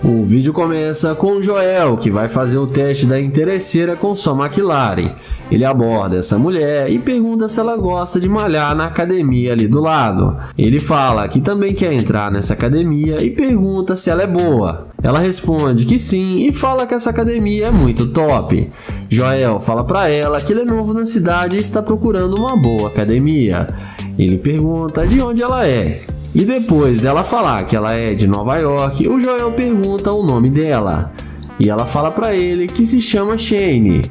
O vídeo começa com o Joel, que vai fazer o teste da interesseira com sua McLaren. Ele aborda essa mulher e pergunta se ela gosta de malhar na academia ali do lado. Ele fala que também quer entrar nessa academia e pergunta se ela é boa. Ela responde que sim e fala que essa academia é muito top. Joel fala para ela que ele é novo na cidade e está procurando uma boa academia. Ele pergunta de onde ela é. E depois dela falar que ela é de Nova York, o Joel pergunta o nome dela. E ela fala para ele que se chama Shane.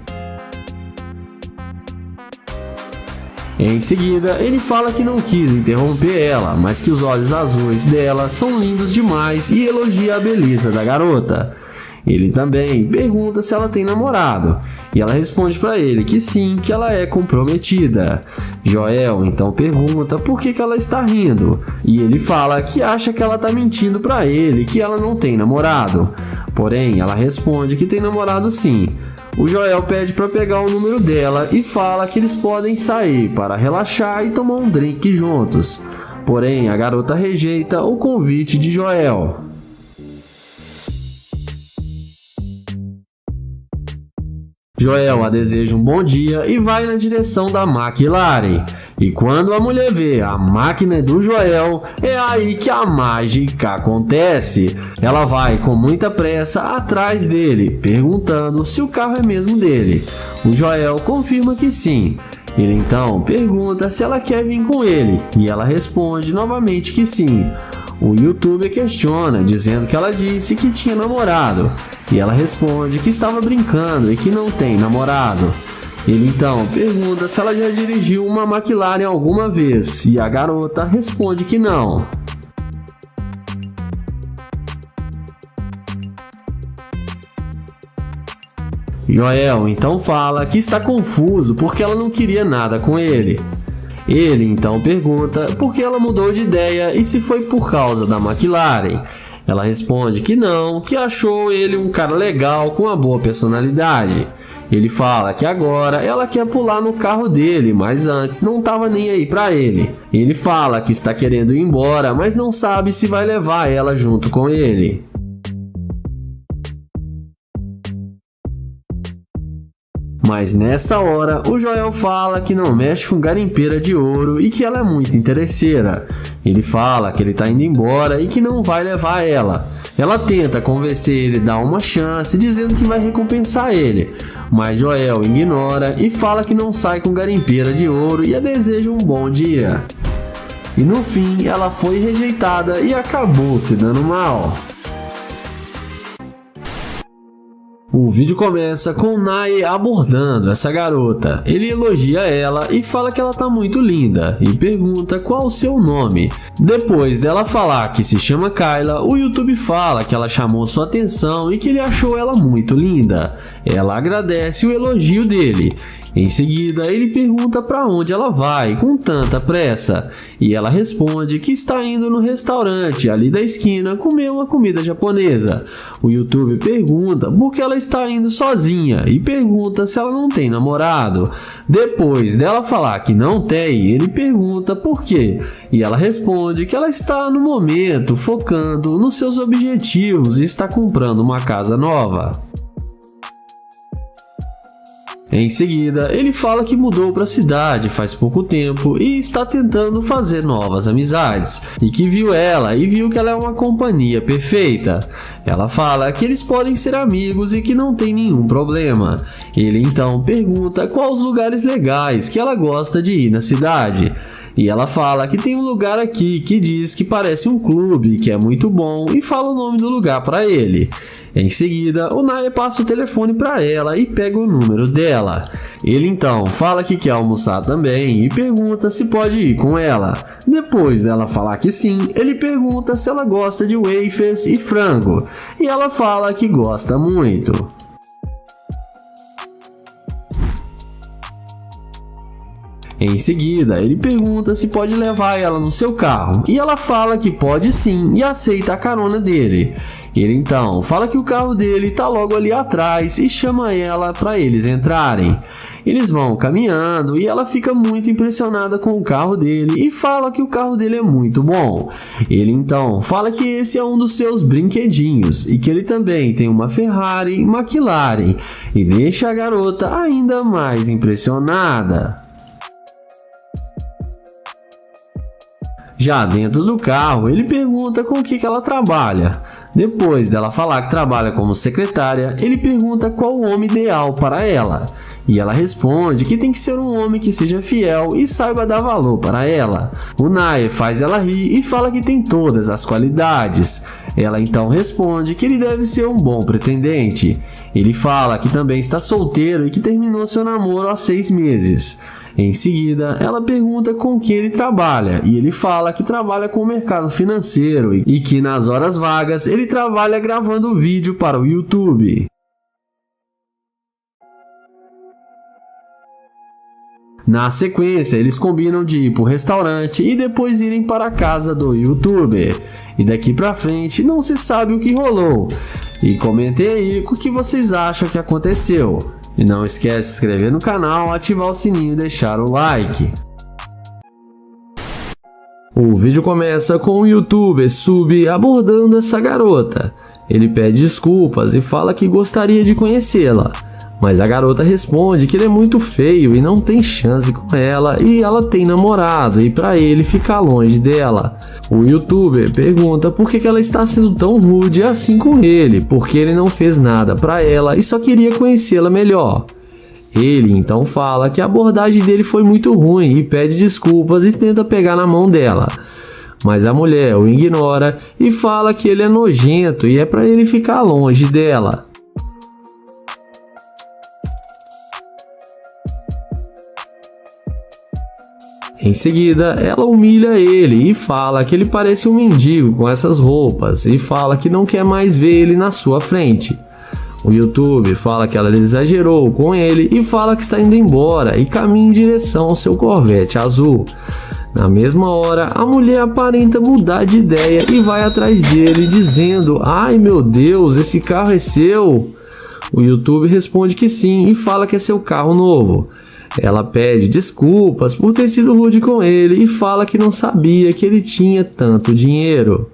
Em seguida, ele fala que não quis interromper ela, mas que os olhos azuis dela são lindos demais e elogia a beleza da garota. Ele também pergunta se ela tem namorado, e ela responde para ele que sim, que ela é comprometida. Joel então pergunta por que ela está rindo, e ele fala que acha que ela está mentindo para ele, que ela não tem namorado. Porém, ela responde que tem namorado sim. O Joel pede para pegar o número dela e fala que eles podem sair para relaxar e tomar um drink juntos. Porém, a garota rejeita o convite de Joel. Joel a deseja um bom dia e vai na direção da McLaren. E quando a mulher vê a máquina do Joel, é aí que a mágica acontece. Ela vai com muita pressa atrás dele, perguntando se o carro é mesmo dele. O Joel confirma que sim. Ele então pergunta se ela quer vir com ele, e ela responde novamente que sim. O youtuber questiona, dizendo que ela disse que tinha namorado, e ela responde que estava brincando e que não tem namorado. Ele então pergunta se ela já dirigiu uma McLaren alguma vez, e a garota responde que não. Joel então fala que está confuso porque ela não queria nada com ele. Ele então pergunta por que ela mudou de ideia e se foi por causa da McLaren. Ela responde que não, que achou ele um cara legal com uma boa personalidade. Ele fala que agora ela quer pular no carro dele, mas antes não estava nem aí para ele. Ele fala que está querendo ir embora, mas não sabe se vai levar ela junto com ele. Mas nessa hora, o Joel fala que não mexe com garimpeira de ouro e que ela é muito interesseira. Ele fala que ele está indo embora e que não vai levar ela. Ela tenta convencer ele a dar uma chance, dizendo que vai recompensar ele. Mas Joel ignora e fala que não sai com garimpeira de ouro e a deseja um bom dia. E no fim, ela foi rejeitada e acabou se dando mal. O vídeo começa com o Nae abordando essa garota. Ele elogia ela e fala que ela tá muito linda e pergunta qual o seu nome. Depois dela falar que se chama Kyla, o YouTube fala que ela chamou sua atenção e que ele achou ela muito linda. Ela agradece o elogio dele. Em seguida, ele pergunta para onde ela vai com tanta pressa, e ela responde que está indo no restaurante ali da esquina comer uma comida japonesa. O YouTube pergunta por que ela está indo sozinha e pergunta se ela não tem namorado. Depois dela falar que não tem, ele pergunta por quê, e ela responde que ela está no momento focando nos seus objetivos e está comprando uma casa nova. Em seguida, ele fala que mudou para a cidade faz pouco tempo e está tentando fazer novas amizades, e que viu ela e viu que ela é uma companhia perfeita. Ela fala que eles podem ser amigos e que não tem nenhum problema. Ele então pergunta quais os lugares legais que ela gosta de ir na cidade. E ela fala que tem um lugar aqui que diz que parece um clube, que é muito bom, e fala o nome do lugar para ele. Em seguida, o Nae passa o telefone para ela e pega o número dela. Ele então fala que quer almoçar também e pergunta se pode ir com ela. Depois dela falar que sim, ele pergunta se ela gosta de wafers e frango, e ela fala que gosta muito. Em seguida, ele pergunta se pode levar ela no seu carro, e ela fala que pode sim e aceita a carona dele. Ele então fala que o carro dele está logo ali atrás e chama ela para eles entrarem. Eles vão caminhando e ela fica muito impressionada com o carro dele e fala que o carro dele é muito bom. Ele então fala que esse é um dos seus brinquedinhos e que ele também tem uma Ferrari McLaren e deixa a garota ainda mais impressionada. Já dentro do carro, ele pergunta com o que ela trabalha. Depois dela falar que trabalha como secretária, ele pergunta qual o homem ideal para ela. E ela responde que tem que ser um homem que seja fiel e saiba dar valor para ela. O Nae faz ela rir e fala que tem todas as qualidades. Ela então responde que ele deve ser um bom pretendente. Ele fala que também está solteiro e que terminou seu namoro há 6 meses. Em seguida, ela pergunta com que ele trabalha e ele fala que trabalha com o mercado financeiro e que nas horas vagas ele trabalha gravando vídeo para o YouTube. Na sequência, eles combinam de ir para o restaurante e depois irem para a casa do YouTuber. E daqui pra frente não se sabe o que rolou. E comentem aí o que vocês acham que aconteceu. E não esquece de se inscrever no canal, ativar o sininho e deixar o like. O vídeo começa com o YouTuber Sub abordando essa garota. Ele pede desculpas e fala que gostaria de conhecê-la. Mas a garota responde que ele é muito feio e não tem chance com ela e ela tem namorado e para ele ficar longe dela. O YouTuber pergunta por que ela está sendo tão rude assim com ele, porque ele não fez nada para ela e só queria conhecê-la melhor. Ele então fala que a abordagem dele foi muito ruim e pede desculpas e tenta pegar na mão dela. Mas a mulher o ignora e fala que ele é nojento e é para ele ficar longe dela. Em seguida, ela humilha ele e fala que ele parece um mendigo com essas roupas e fala que não quer mais ver ele na sua frente. O YouTube fala que ela exagerou com ele e fala que está indo embora e caminha em direção ao seu Corvette azul. Na mesma hora, a mulher aparenta mudar de ideia e vai atrás dele dizendo: "Ai meu Deus, esse carro é seu?" O YouTube responde que sim e fala que é seu carro novo. Ela pede desculpas por ter sido rude com ele e fala que não sabia que ele tinha tanto dinheiro.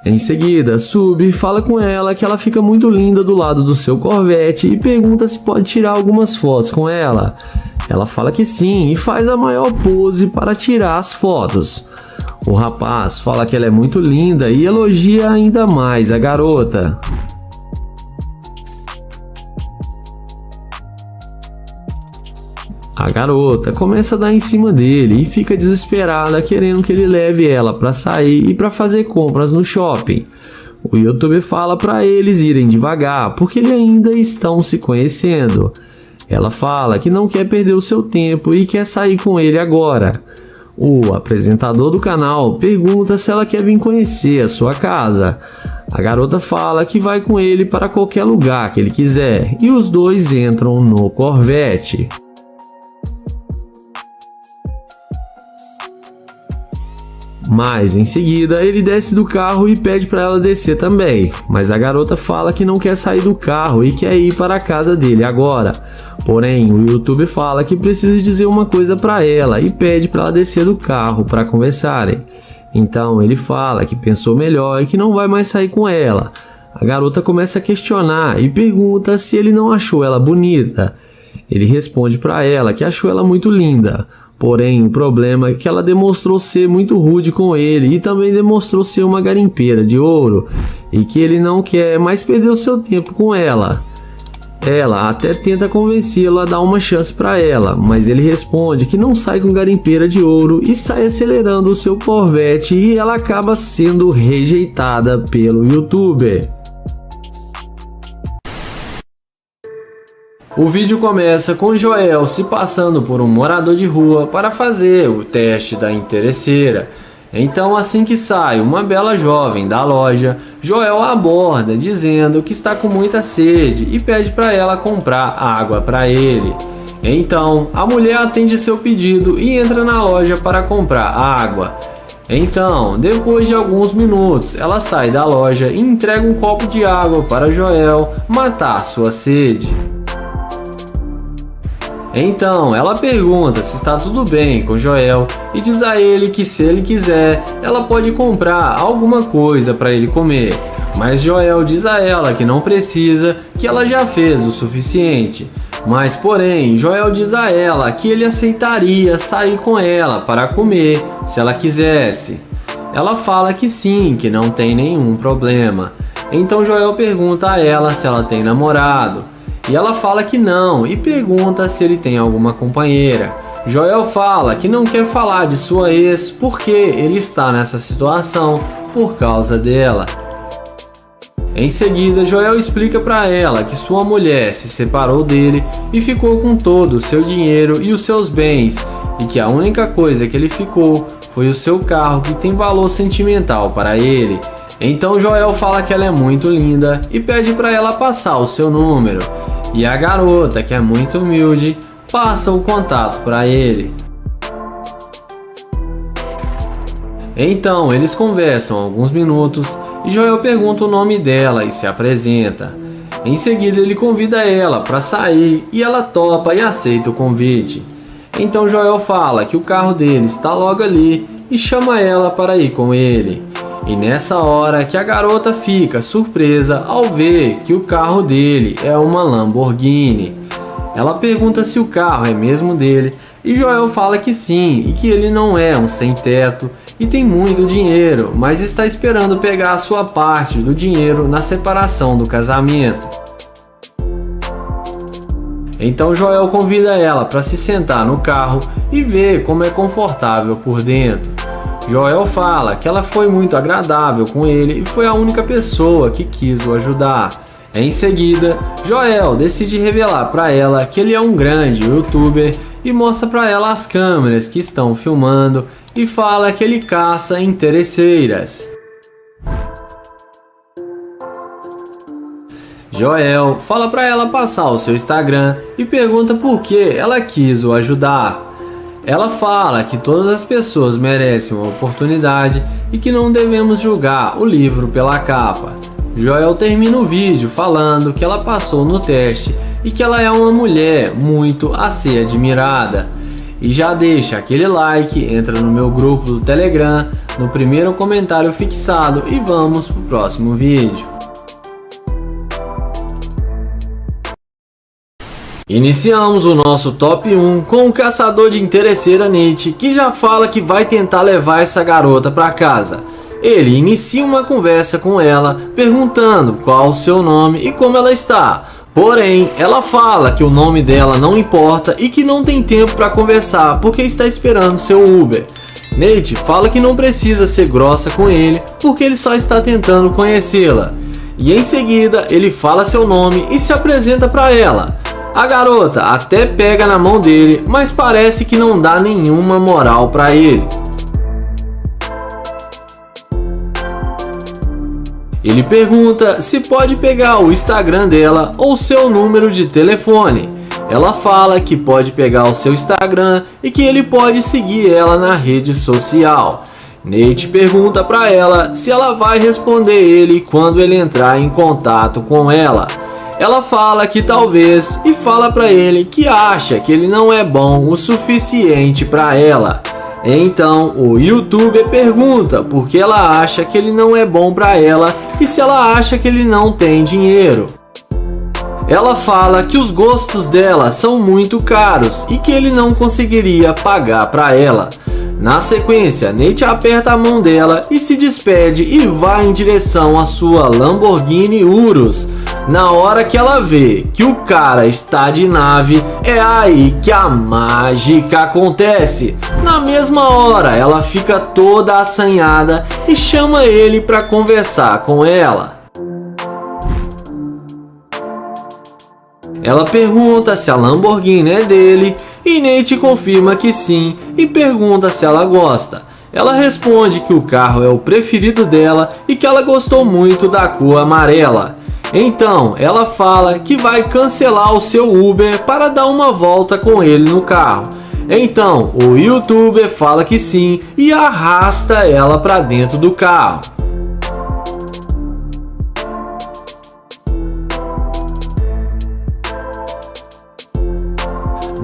Em seguida, Sub fala com ela que ela fica muito linda do lado do seu Corvette e pergunta se pode tirar algumas fotos com ela. Ela fala que sim e faz a maior pose para tirar as fotos. O rapaz fala que ela é muito linda e elogia ainda mais a garota. A garota começa a dar em cima dele e fica desesperada querendo que ele leve ela para sair e para fazer compras no shopping. O YouTuber fala para eles irem devagar porque eles ainda estão se conhecendo. Ela fala que não quer perder o seu tempo e quer sair com ele agora. O apresentador do canal pergunta se ela quer vir conhecer a sua casa. A garota fala que vai com ele para qualquer lugar que ele quiser e os dois entram no Corvette. Mas em seguida ele desce do carro e pede para ela descer também, mas a garota fala que não quer sair do carro e quer ir para a casa dele agora. Porém, o YouTube fala que precisa dizer uma coisa para ela e pede para ela descer do carro para conversarem. Então ele fala que pensou melhor e que não vai mais sair com ela. A garota começa a questionar e pergunta se ele não achou ela bonita. Ele responde para ela que achou ela muito linda. Porém, o problema é que ela demonstrou ser muito rude com ele e também demonstrou ser uma garimpeira de ouro e que ele não quer mais perder o seu tempo com ela. Ela até tenta convencê-lo a dar uma chance para ela, mas ele responde que não sai com garimpeira de ouro e sai acelerando o seu Corvette e ela acaba sendo rejeitada pelo YouTuber. O vídeo começa com Joel se passando por um morador de rua para fazer o teste da interesseira. Então, assim que sai uma bela jovem da loja, Joel a aborda dizendo que está com muita sede e pede para ela comprar água para ele. Então, a mulher atende seu pedido e entra na loja para comprar água. Então, depois de alguns minutos, ela sai da loja e entrega um copo de água para Joel matar sua sede. Então, ela pergunta se está tudo bem com Joel e diz a ele que se ele quiser, ela pode comprar alguma coisa para ele comer. Mas Joel diz a ela que não precisa, que ela já fez o suficiente. Mas porém, Joel diz a ela que ele aceitaria sair com ela para comer se ela quisesse. Ela fala que sim, que não tem nenhum problema. Então Joel pergunta a ela se ela tem namorado. E ela fala que não e pergunta se ele tem alguma companheira. Joel fala que não quer falar de sua ex porque ele está nessa situação por causa dela. Em seguida, Joel explica para ela que sua mulher se separou dele e ficou com todo o seu dinheiro e os seus bens, e que a única coisa que ele ficou foi o seu carro que tem valor sentimental para ele. Então Joel fala que ela é muito linda e pede para ela passar o seu número. E a garota, que é muito humilde, passa o contato para ele. Então eles conversam alguns minutos e Joel pergunta o nome dela e se apresenta. Em seguida ele convida ela para sair e ela topa e aceita o convite. Então Joel fala que o carro dele está logo ali e chama ela para ir com ele. E nessa hora que a garota fica surpresa ao ver que o carro dele é uma Lamborghini. Ela pergunta se o carro é mesmo dele e Joel fala que sim e que ele não é um sem-teto e tem muito dinheiro, mas está esperando pegar a sua parte do dinheiro na separação do casamento. Então Joel convida ela para se sentar no carro e ver como é confortável por dentro. Joel fala que ela foi muito agradável com ele e foi a única pessoa que quis o ajudar. Em seguida, Joel decide revelar para ela que ele é um grande youtuber e mostra para ela as câmeras que estão filmando e fala que ele caça interesseiras. Joel fala para ela passar o seu Instagram e pergunta por que ela quis o ajudar. Ela fala que todas as pessoas merecem uma oportunidade e que não devemos julgar o livro pela capa. Joel termina o vídeo falando que ela passou no teste e que ela é uma mulher muito a ser admirada. E já deixa aquele like, entra no meu grupo do Telegram, no primeiro comentário fixado e vamos pro próximo vídeo. Iniciamos o nosso top 1 com o caçador de interesseira Nate, que já fala que vai tentar levar essa garota para casa. Ele inicia uma conversa com ela, perguntando qual o seu nome e como ela está. Porém, ela fala que o nome dela não importa e que não tem tempo para conversar porque está esperando seu Uber. Nate fala que não precisa ser grossa com ele porque ele só está tentando conhecê-la. E em seguida, ele fala seu nome e se apresenta para ela. A garota até pega na mão dele, mas parece que não dá nenhuma moral para ele. Ele pergunta se pode pegar o Instagram dela ou seu número de telefone. Ela fala que pode pegar o seu Instagram e que ele pode seguir ela na rede social. Nate pergunta para ela se ela vai responder ele quando ele entrar em contato com ela. Ela fala que talvez e fala para ele que acha que ele não é bom o suficiente para ela. Então o youtuber pergunta por que ela acha que ele não é bom para ela e se ela acha que ele não tem dinheiro. Ela fala que os gostos dela são muito caros e que ele não conseguiria pagar para ela. Na sequência, Nate aperta a mão dela e se despede e vai em direção à sua Lamborghini Urus. Na hora que ela vê que o cara está de nave, é aí que a mágica acontece. Na mesma hora, ela fica toda assanhada e chama ele para conversar com ela. Ela pergunta se a Lamborghini é dele e Nate confirma que sim e pergunta se ela gosta. Ela responde que o carro é o preferido dela e que ela gostou muito da cor amarela. Então, ela fala que vai cancelar o seu Uber para dar uma volta com ele no carro. Então, o youtuber fala que sim e arrasta ela para dentro do carro.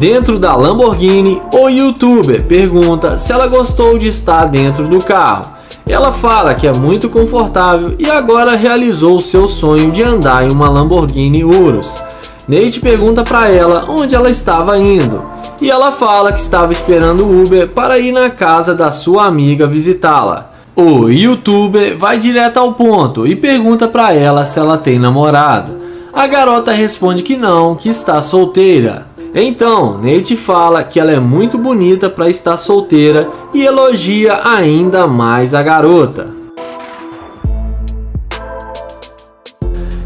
Dentro da Lamborghini, o youtuber pergunta se ela gostou de estar dentro do carro. Ela fala que é muito confortável e agora realizou seu sonho de andar em uma Lamborghini Urus. Nate pergunta para ela onde ela estava indo e ela fala que estava esperando o Uber para ir na casa da sua amiga visitá-la. O youtuber vai direto ao ponto e pergunta para ela se ela tem namorado. A garota responde que não, que está solteira. Então, Nate fala que ela é muito bonita para estar solteira e elogia ainda mais a garota.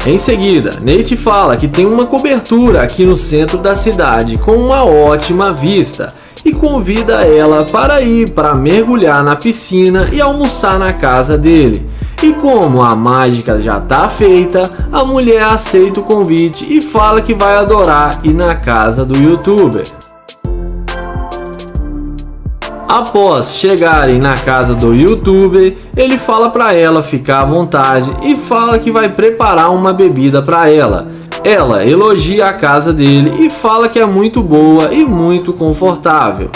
Em seguida, Nate fala que tem uma cobertura aqui no centro da cidade com uma ótima vista e convida ela para ir para mergulhar na piscina e almoçar na casa dele. E como a mágica já está feita, a mulher aceita o convite e fala que vai adorar ir na casa do youtuber. Após chegarem na casa do youtuber, ele fala para ela ficar à vontade e fala que vai preparar uma bebida para ela. Ela elogia a casa dele e fala que é muito boa e muito confortável.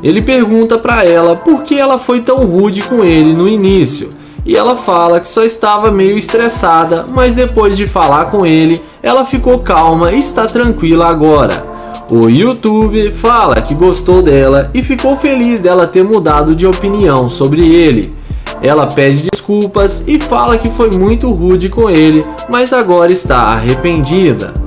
Ele pergunta para ela por que ela foi tão rude com ele no início. E ela fala que só estava meio estressada, mas depois de falar com ele, ela ficou calma e está tranquila agora. O youtuber fala que gostou dela e ficou feliz dela ter mudado de opinião sobre ele. Ela pede desculpas e fala que foi muito rude com ele, mas agora está arrependida.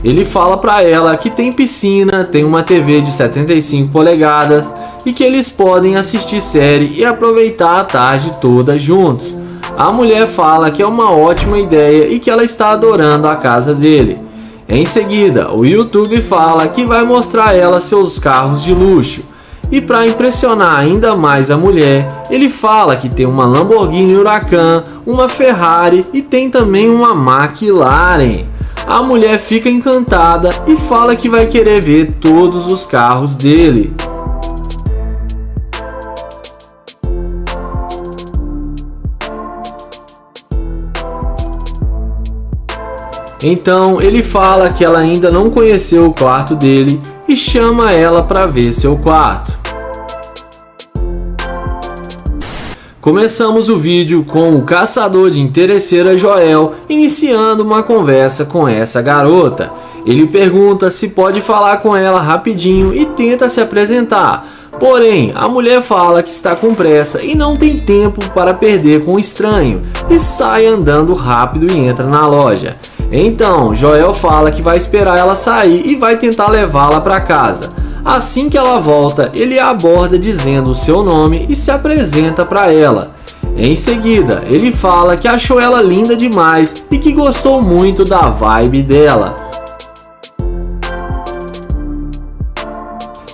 Ele fala para ela que tem piscina, tem uma TV de 75 polegadas e que eles podem assistir série e aproveitar a tarde toda juntos. A mulher fala que é uma ótima ideia e que ela está adorando a casa dele. Em seguida, o YouTube fala que vai mostrar a ela seus carros de luxo. E para impressionar ainda mais a mulher, ele fala que tem uma Lamborghini Huracan, uma Ferrari e tem também uma McLaren. A mulher fica encantada e fala que vai querer ver todos os carros dele. Então ele fala que ela ainda não conheceu o quarto dele e chama ela para ver seu quarto. Começamos o vídeo com o caçador de interesseira Joel iniciando uma conversa com essa garota. Ele pergunta se pode falar com ela rapidinho e tenta se apresentar. Porém, a mulher fala que está com pressa e não tem tempo para perder com o estranho e sai andando rápido e entra na loja. Então, Joel fala que vai esperar ela sair e vai tentar levá-la para casa. Assim que ela volta, ele a aborda dizendo o seu nome e se apresenta para ela. Em seguida, ele fala que achou ela linda demais e que gostou muito da vibe dela.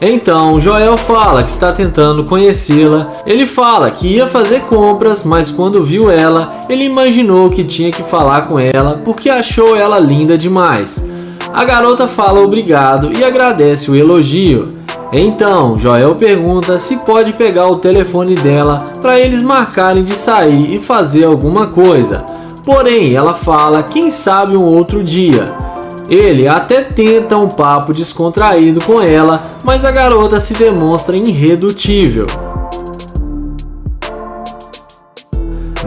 Então, Joel fala que está tentando conhecê-la. Ele fala que ia fazer compras, mas quando viu ela, ele imaginou que tinha que falar com ela porque achou ela linda demais. A garota fala obrigado e agradece o elogio. Então, Joel pergunta se pode pegar o telefone dela para eles marcarem de sair e fazer alguma coisa. Porém, ela fala quem sabe um outro dia. Ele até tenta um papo descontraído com ela, mas a garota se demonstra irredutível.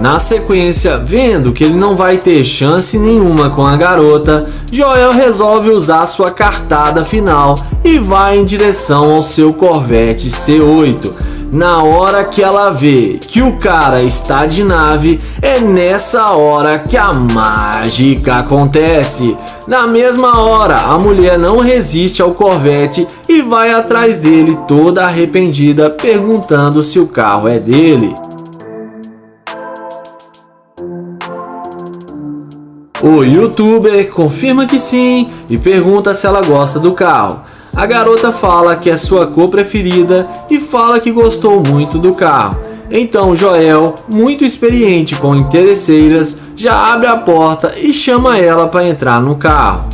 Na sequência, vendo que ele não vai ter chance nenhuma com a garota, Joel resolve usar sua cartada final e vai em direção ao seu Corvette C8. Na hora que ela vê que o cara está de nave, é nessa hora que a mágica acontece. Na mesma hora, a mulher não resiste ao Corvette e vai atrás dele toda arrependida, perguntando se o carro é dele. O youtuber confirma que sim e pergunta se ela gosta do carro. A garota fala que é sua cor preferida e fala que gostou muito do carro. Então Joel, muito experiente com interesseiras, já abre a porta e chama ela para entrar no carro.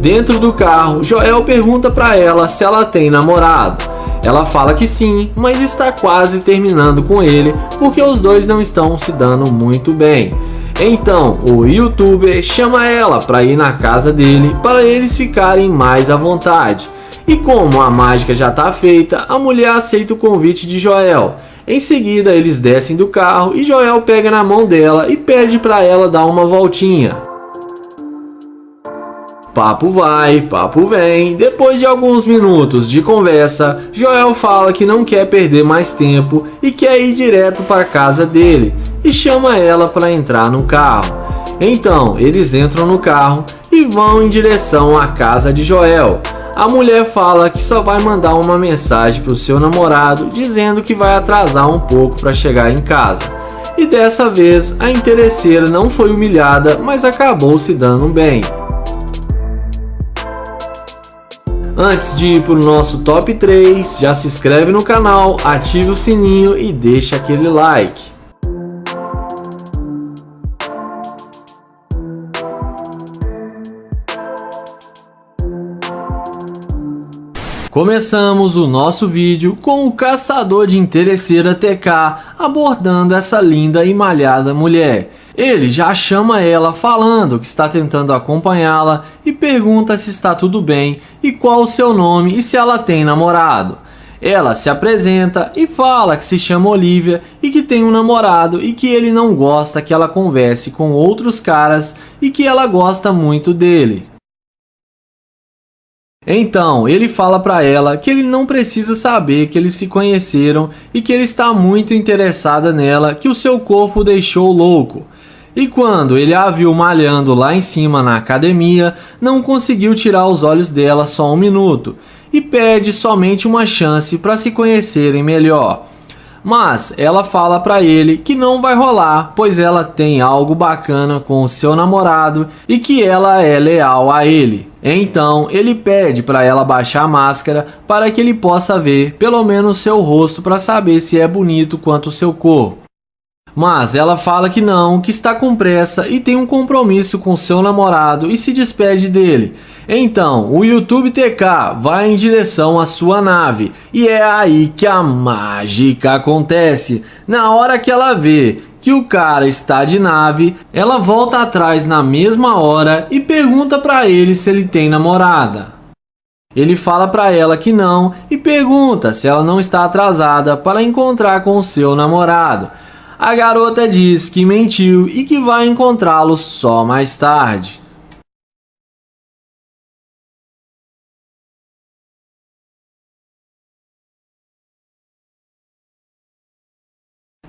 Dentro do carro, Joel pergunta para ela se ela tem namorado. Ela fala que sim, mas está quase terminando com ele porque os dois não estão se dando muito bem. Então, o youtuber chama ela para ir na casa dele para eles ficarem mais à vontade. E como a mágica já está feita, a mulher aceita o convite de Joel. Em seguida, eles descem do carro e Joel pega na mão dela e pede para ela dar uma voltinha. Papo vai, papo vem. Depois de alguns minutos de conversa, Joel fala que não quer perder mais tempo e quer ir direto para a casa dele e chama ela para entrar no carro. Então, eles entram no carro e vão em direção à casa de Joel. A mulher fala que só vai mandar uma mensagem para o seu namorado dizendo que vai atrasar um pouco para chegar em casa. E dessa vez, a interesseira não foi humilhada, mas acabou se dando bem. Antes de ir para o nosso top 3, já se inscreve no canal, ative o sininho e deixa aquele like. Começamos o nosso vídeo com o caçador de interesseira TK abordando essa linda e malhada mulher. Ele já chama ela falando que está tentando acompanhá-la e pergunta se está tudo bem e qual o seu nome e se ela tem namorado. Ela se apresenta e fala que se chama Olivia e que tem um namorado e que ele não gosta que ela converse com outros caras e que ela gosta muito dele. Então, ele fala para ela que ele não precisa saber que eles se conheceram e que ele está muito interessada nela, que o seu corpo o deixou louco. E quando ele a viu malhando lá em cima na academia, não conseguiu tirar os olhos dela só um minuto e pede somente uma chance para se conhecerem melhor. Mas ela fala para ele que não vai rolar, pois ela tem algo bacana com o seu namorado e que ela é leal a ele. Então ele pede para ela baixar a máscara para que ele possa ver pelo menos seu rosto para saber se é bonito quanto o seu corpo. Mas ela fala que não, que está com pressa e tem um compromisso com seu namorado e se despede dele. Então, o YouTube TK vai em direção à sua nave e é aí que a mágica acontece. Na hora que ela vê que o cara está de nave, ela volta atrás na mesma hora e pergunta para ele se ele tem namorada. Ele fala para ela que não e pergunta se ela não está atrasada para encontrar com o seu namorado. A garota diz que mentiu e que vai encontrá-lo só mais tarde.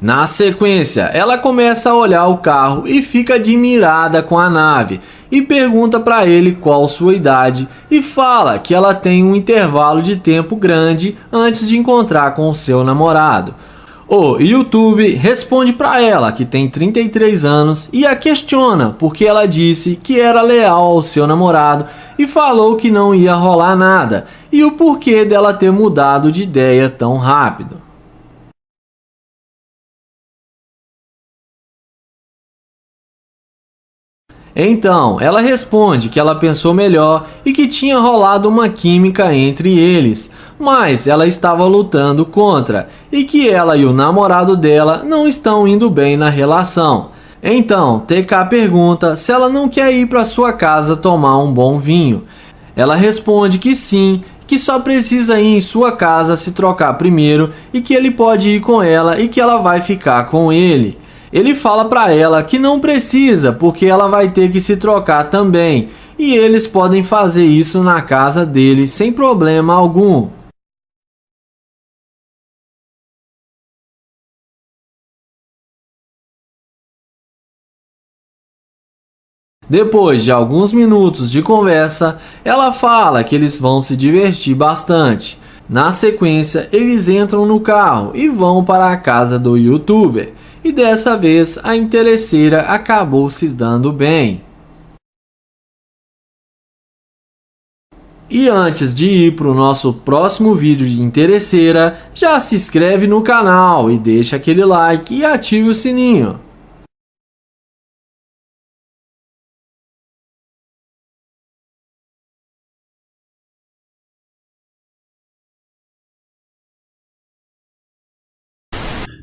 Na sequência, ela começa a olhar o carro e fica admirada com a nave e pergunta para ele qual sua idade e fala que ela tem um intervalo de tempo grande antes de encontrar com o seu namorado. O YouTube responde para ela que tem 33 anos e a questiona porque ela disse que era leal ao seu namorado e falou que não ia rolar nada e o porquê dela ter mudado de ideia tão rápido. Então, ela responde que ela pensou melhor e que tinha rolado uma química entre eles, mas ela estava lutando contra e que ela e o namorado dela não estão indo bem na relação. Então, TK pergunta se ela não quer ir para sua casa tomar um bom vinho. Ela responde que sim, que só precisa ir em sua casa se trocar primeiro e que ele pode ir com ela e que ela vai ficar com ele. Ele fala para ela que não precisa, porque ela vai ter que se trocar também, e eles podem fazer isso na casa dele sem problema algum. Depois de alguns minutos de conversa, ela fala que eles vão se divertir bastante. Na sequência, eles entram no carro e vão para a casa do youtuber. E dessa vez, a interesseira acabou se dando bem. E antes de ir para o nosso próximo vídeo de interesseira, já se inscreve no canal e deixa aquele like e ative o sininho.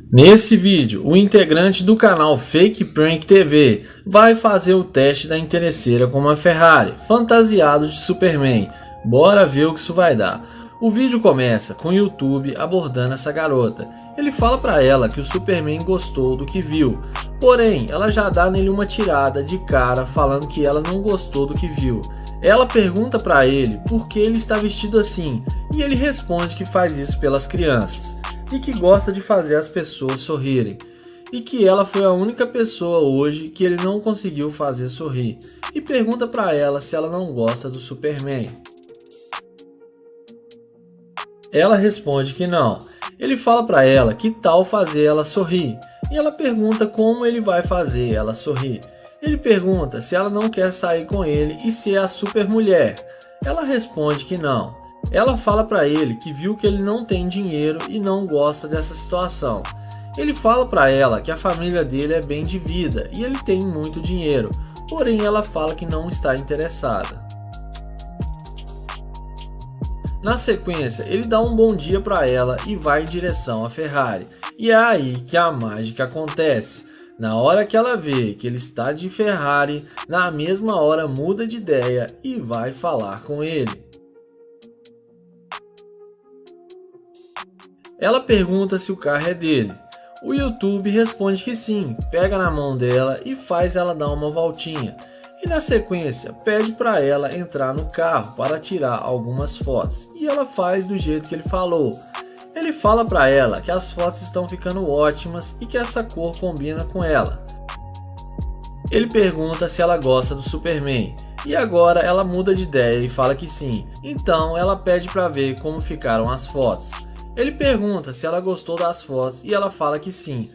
Nesse vídeo, o integrante do canal Fake Prank TV vai fazer o teste da interesseira com uma Ferrari, fantasiado de Superman. Bora ver o que isso vai dar. O vídeo começa com o YouTube abordando essa garota. Ele fala pra ela que o Superman gostou do que viu, porém ela já dá nele uma tirada de cara falando que ela não gostou do que viu. Ela pergunta pra ele por que ele está vestido assim, e ele responde que faz isso pelas crianças e que gosta de fazer as pessoas sorrirem, e que ela foi a única pessoa hoje que ele não conseguiu fazer sorrir, e pergunta para ela se ela não gosta do Superman. Ela responde que não. Ele fala para ela que tal fazer ela sorrir, e ela pergunta como ele vai fazer ela sorrir. Ele pergunta se ela não quer sair com ele e ser a super mulher. Ela responde que não. Ela fala para ele que viu que ele não tem dinheiro e não gosta dessa situação. Ele fala para ela que a família dele é bem de vida e ele tem muito dinheiro, porém ela fala que não está interessada. Na sequência, ele dá um bom dia para ela e vai em direção à Ferrari. E é aí que a mágica acontece. Na hora que ela vê que ele está de Ferrari, na mesma hora muda de ideia e vai falar com ele. Ela pergunta se o carro é dele. O YouTube responde que sim, pega na mão dela e faz ela dar uma voltinha. E na sequência, pede para ela entrar no carro para tirar algumas fotos. E ela faz do jeito que ele falou. Ele fala para ela que as fotos estão ficando ótimas e que essa cor combina com ela. Ele pergunta se ela gosta do Superman. E agora ela muda de ideia e fala que sim. Então ela pede para ver como ficaram as fotos. Ele pergunta se ela gostou das fotos e ela fala que sim.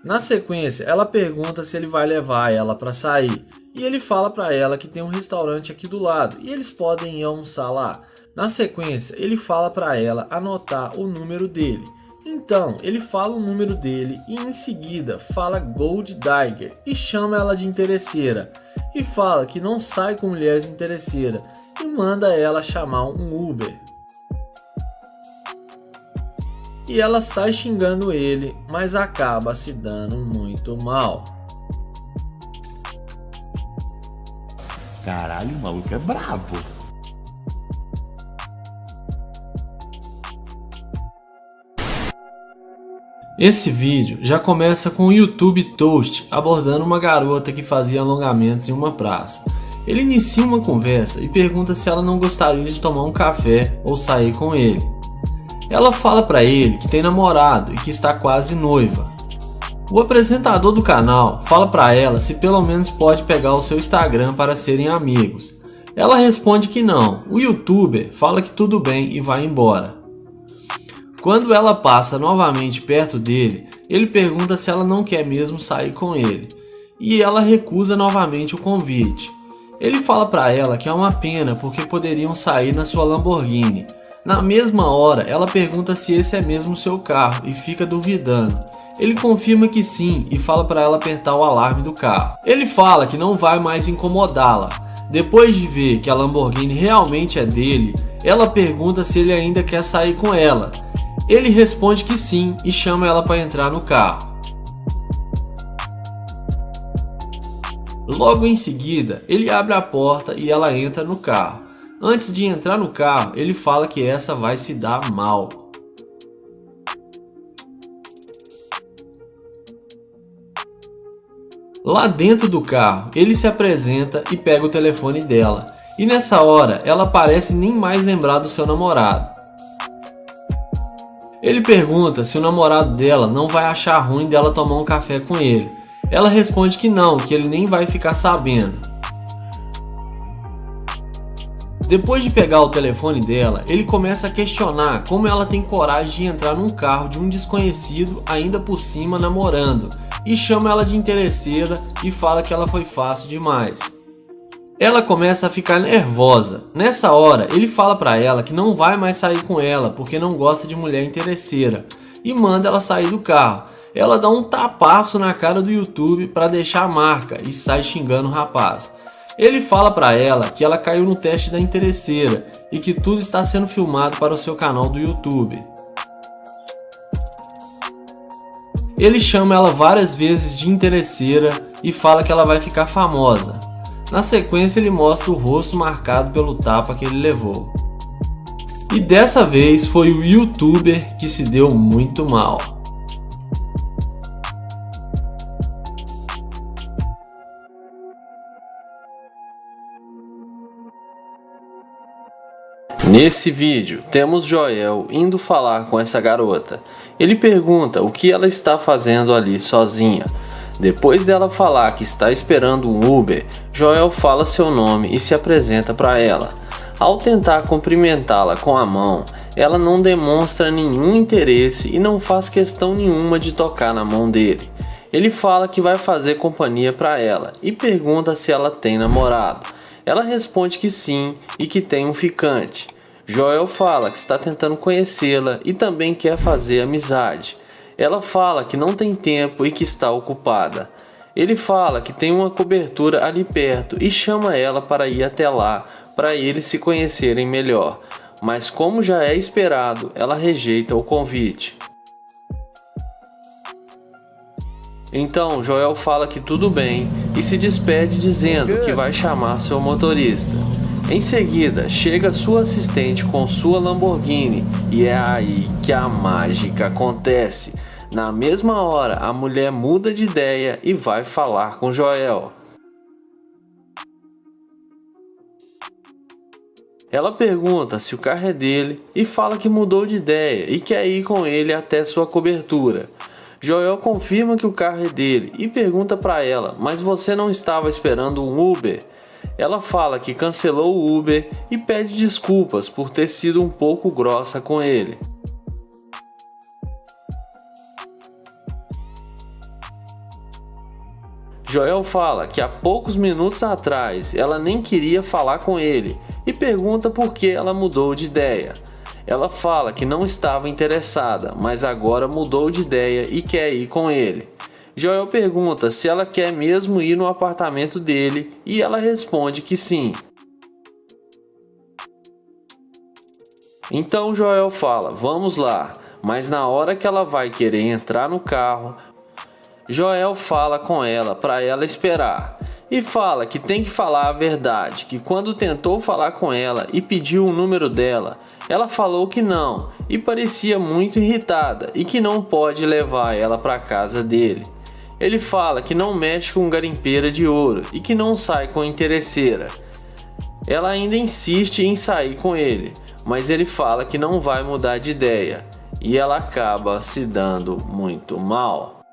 Na sequência, ela pergunta se ele vai levar ela para sair. E ele fala para ela que tem um restaurante aqui do lado e eles podem ir almoçar lá. Na sequência, ele fala para ela anotar o número dele. Então, ele fala o número dele e em seguida fala Gold Digger e chama ela de interesseira. E fala que não sai com mulheres interesseiras e manda ela chamar um Uber. E ela sai xingando ele, mas acaba se dando muito mal. Caralho, o maluco é brabo. Esse vídeo já começa com o YouTube Toast abordando uma garota que fazia alongamentos em uma praça. Ele inicia uma conversa e pergunta se ela não gostaria de tomar um café ou sair com ele. Ela fala para ele que tem namorado e que está quase noiva. O apresentador do canal fala para ela se pelo menos pode pegar o seu Instagram para serem amigos. Ela responde que não. O youtuber fala que tudo bem e vai embora. Quando ela passa novamente perto dele, ele pergunta se ela não quer mesmo sair com ele. E ela recusa novamente o convite. Ele fala para ela que é uma pena porque poderiam sair na sua Lamborghini. Na mesma hora, ela pergunta se esse é mesmo o seu carro e fica duvidando. Ele confirma que sim e fala para ela apertar o alarme do carro. Ele fala que não vai mais incomodá-la. Depois de ver que a Lamborghini realmente é dele, ela pergunta se ele ainda quer sair com ela. Ele responde que sim e chama ela para entrar no carro. Logo em seguida, ele abre a porta e ela entra no carro. Antes de entrar no carro, ele fala que essa vai se dar mal. Lá dentro do carro, ele se apresenta e pega o telefone dela. E nessa hora, ela parece nem mais lembrar do seu namorado. Ele pergunta se o namorado dela não vai achar ruim dela tomar um café com ele. Ela responde que não, que ele nem vai ficar sabendo. Depois de pegar o telefone dela, ele começa a questionar como ela tem coragem de entrar num carro de um desconhecido, ainda por cima namorando, e chama ela de interesseira e fala que ela foi fácil demais. Ela começa a ficar nervosa. Nessa hora, ele fala pra ela que não vai mais sair com ela porque não gosta de mulher interesseira e manda ela sair do carro. Ela dá um tapaço na cara do YouTube pra deixar a marca e sai xingando o rapaz. Ele fala pra ela que ela caiu no teste da interesseira e que tudo está sendo filmado para o seu canal do YouTube. Ele chama ela várias vezes de interesseira e fala que ela vai ficar famosa. Na sequência, ele mostra o rosto marcado pelo tapa que ele levou. E dessa vez foi o YouTuber que se deu muito mal. Nesse vídeo, temos Joel indo falar com essa garota. Ele pergunta o que ela está fazendo ali sozinha. Depois dela falar que está esperando um Uber, Joel fala seu nome e se apresenta para ela. Ao tentar cumprimentá-la com a mão, ela não demonstra nenhum interesse e não faz questão nenhuma de tocar na mão dele. Ele fala que vai fazer companhia para ela e pergunta se ela tem namorado. Ela responde que sim e que tem um ficante. Joel fala que está tentando conhecê-la e também quer fazer amizade. Ela fala que não tem tempo e que está ocupada. Ele fala que tem uma cobertura ali perto e chama ela para ir até lá, para eles se conhecerem melhor. Mas como já é esperado, ela rejeita o convite. Então Joel fala que tudo bem e se despede dizendo que vai chamar seu motorista. Em seguida, chega sua assistente com sua Lamborghini e é aí que a mágica acontece. Na mesma hora, a mulher muda de ideia e vai falar com Joel. Ela pergunta se o carro é dele e fala que mudou de ideia e quer ir com ele até sua cobertura. Joel confirma que o carro é dele e pergunta para ela, mas você não estava esperando um Uber? Ela fala que cancelou o Uber e pede desculpas por ter sido um pouco grossa com ele. Joel fala que há poucos minutos atrás ela nem queria falar com ele e pergunta por que ela mudou de ideia. Ela fala que não estava interessada, mas agora mudou de ideia e quer ir com ele. Joel pergunta se ela quer mesmo ir no apartamento dele e ela responde que sim. Então Joel fala, vamos lá, mas na hora que ela vai querer entrar no carro, Joel fala com ela para ela esperar e fala que tem que falar a verdade, que quando tentou falar com ela e pediu o número dela, ela falou que não e parecia muito irritada e que não pode levar ela para casa dele. Ele fala que não mexe com garimpeira de ouro e que não sai com interesseira. Ela ainda insiste em sair com ele, mas ele fala que não vai mudar de ideia e ela acaba se dando muito mal.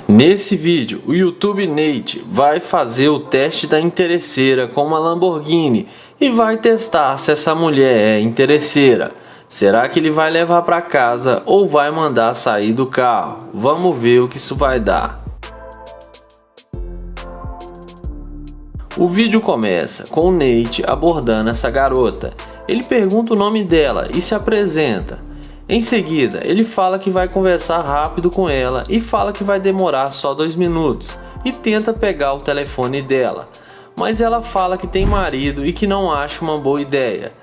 Nesse vídeo, o YouTube Nate vai fazer o teste da interesseira com uma Lamborghini e vai testar se essa mulher é interesseira. Será que ele vai levar para casa ou vai mandar sair do carro? Vamos ver o que isso vai dar. O vídeo começa com o Nate abordando essa garota. Ele pergunta o nome dela e se apresenta. Em seguida, ele fala que vai conversar rápido com ela e fala que vai demorar só 2 minutos e tenta pegar o telefone dela. Mas ela fala que tem marido e que não acha uma boa ideia.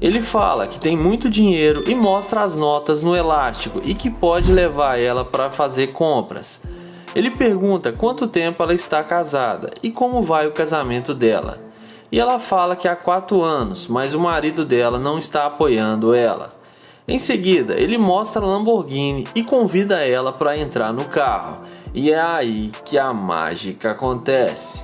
Ele fala que tem muito dinheiro e mostra as notas no elástico e que pode levar ela para fazer compras. Ele pergunta quanto tempo ela está casada e como vai o casamento dela. E ela fala que há 4 anos, mas o marido dela não está apoiando ela. Em seguida, ele mostra a Lamborghini e convida ela para entrar no carro. E é aí que a mágica acontece.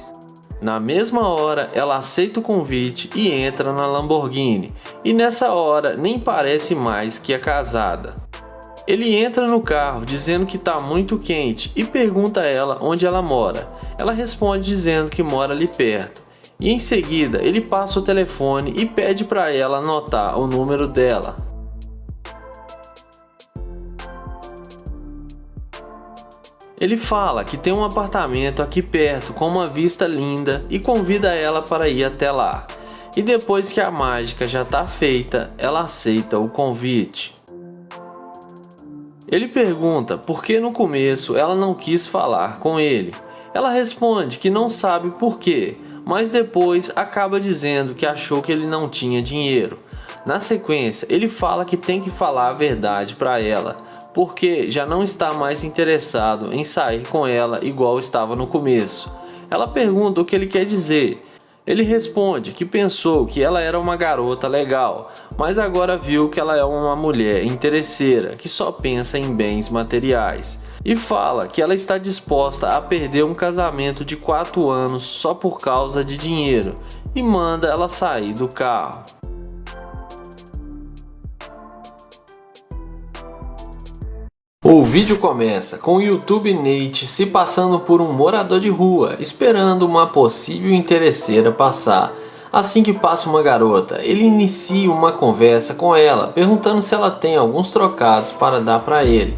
Na mesma hora, ela aceita o convite e entra na Lamborghini. E nessa hora, nem parece mais que é casada. Ele entra no carro dizendo que está muito quente e pergunta a ela onde ela mora. Ela responde dizendo que mora ali perto. E em seguida, ele passa o telefone e pede para ela anotar o número dela. Ele fala que tem um apartamento aqui perto com uma vista linda e convida ela para ir até lá. E depois que a mágica já está feita, ela aceita o convite. Ele pergunta por que no começo ela não quis falar com ele. Ela responde que não sabe por quê, mas depois acaba dizendo que achou que ele não tinha dinheiro. Na sequência, ele fala que tem que falar a verdade para ela, porque já não está mais interessado em sair com ela igual estava no começo. Ela pergunta o que ele quer dizer. Ele responde que pensou que ela era uma garota legal, mas agora viu que ela é uma mulher interesseira que só pensa em bens materiais. E fala que ela está disposta a perder um casamento de 4 anos só por causa de dinheiro e manda ela sair do carro. O vídeo começa com o YouTube Nate se passando por um morador de rua, esperando uma possível interesseira passar. Assim que passa uma garota, ele inicia uma conversa com ela, perguntando se ela tem alguns trocados para dar para ele.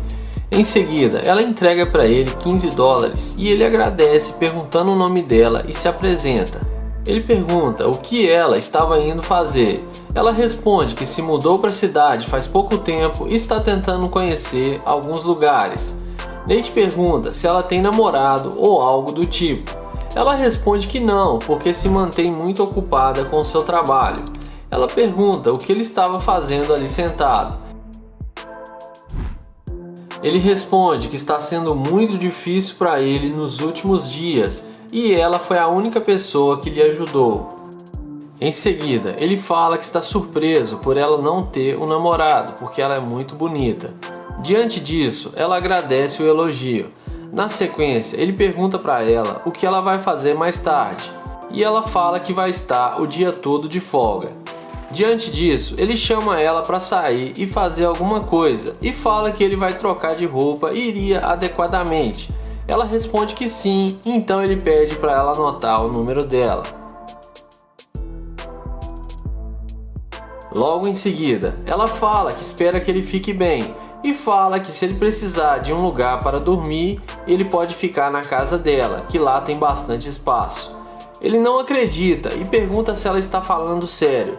Em seguida, ela entrega para ele $15 e ele agradece perguntando o nome dela e se apresenta. Ele pergunta o que ela estava indo fazer. Ela responde que se mudou para a cidade faz pouco tempo e está tentando conhecer alguns lugares. Nate pergunta se ela tem namorado ou algo do tipo. Ela responde que não, porque se mantém muito ocupada com seu trabalho. Ela pergunta o que ele estava fazendo ali sentado. Ele responde que está sendo muito difícil para ele nos últimos dias e ela foi a única pessoa que lhe ajudou. Em seguida, ele fala que está surpreso por ela não ter um namorado, porque ela é muito bonita. Diante disso, ela agradece o elogio. Na sequência, ele pergunta para ela o que ela vai fazer mais tarde, e ela fala que vai estar o dia todo de folga. Diante disso, ele chama ela para sair e fazer alguma coisa, e fala que ele vai trocar de roupa e iria adequadamente. Ela responde que sim, então ele pede para ela anotar o número dela. Logo em seguida, ela fala que espera que ele fique bem e fala que se ele precisar de um lugar para dormir, ele pode ficar na casa dela, que lá tem bastante espaço. Ele não acredita e pergunta se ela está falando sério.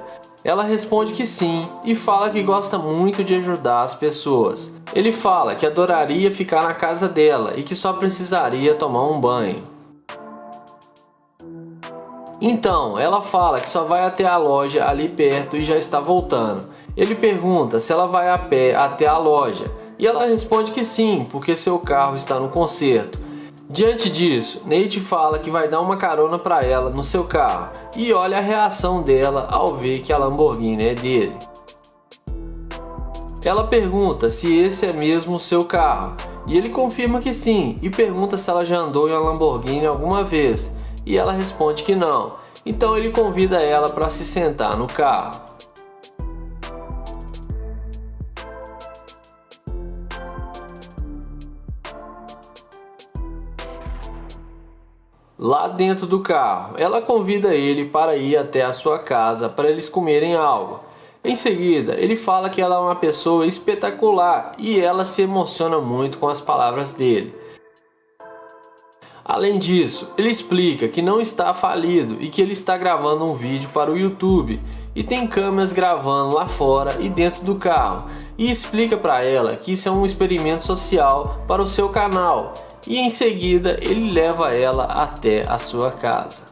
Ela responde que sim e fala que gosta muito de ajudar as pessoas. Ele fala que adoraria ficar na casa dela e que só precisaria tomar um banho. Então, ela fala que só vai até a loja ali perto e já está voltando. Ele pergunta se ela vai a pé até a loja e ela responde que sim, porque seu carro está no conserto. Diante disso, Nate fala que vai dar uma carona para ela no seu carro e olha a reação dela ao ver que a Lamborghini é dele. Ela pergunta se esse é mesmo o seu carro e ele confirma que sim e pergunta se ela já andou em uma Lamborghini alguma vez. E ela responde que não, então ele convida ela para se sentar no carro. Lá dentro do carro, ela convida ele para ir até a sua casa para eles comerem algo. Em seguida, ele fala que ela é uma pessoa espetacular e ela se emociona muito com as palavras dele. Além disso, ele explica que não está falido e que ele está gravando um vídeo para o YouTube e tem câmeras gravando lá fora e dentro do carro, e explica para ela que isso é um experimento social para o seu canal, e em seguida ele leva ela até a sua casa.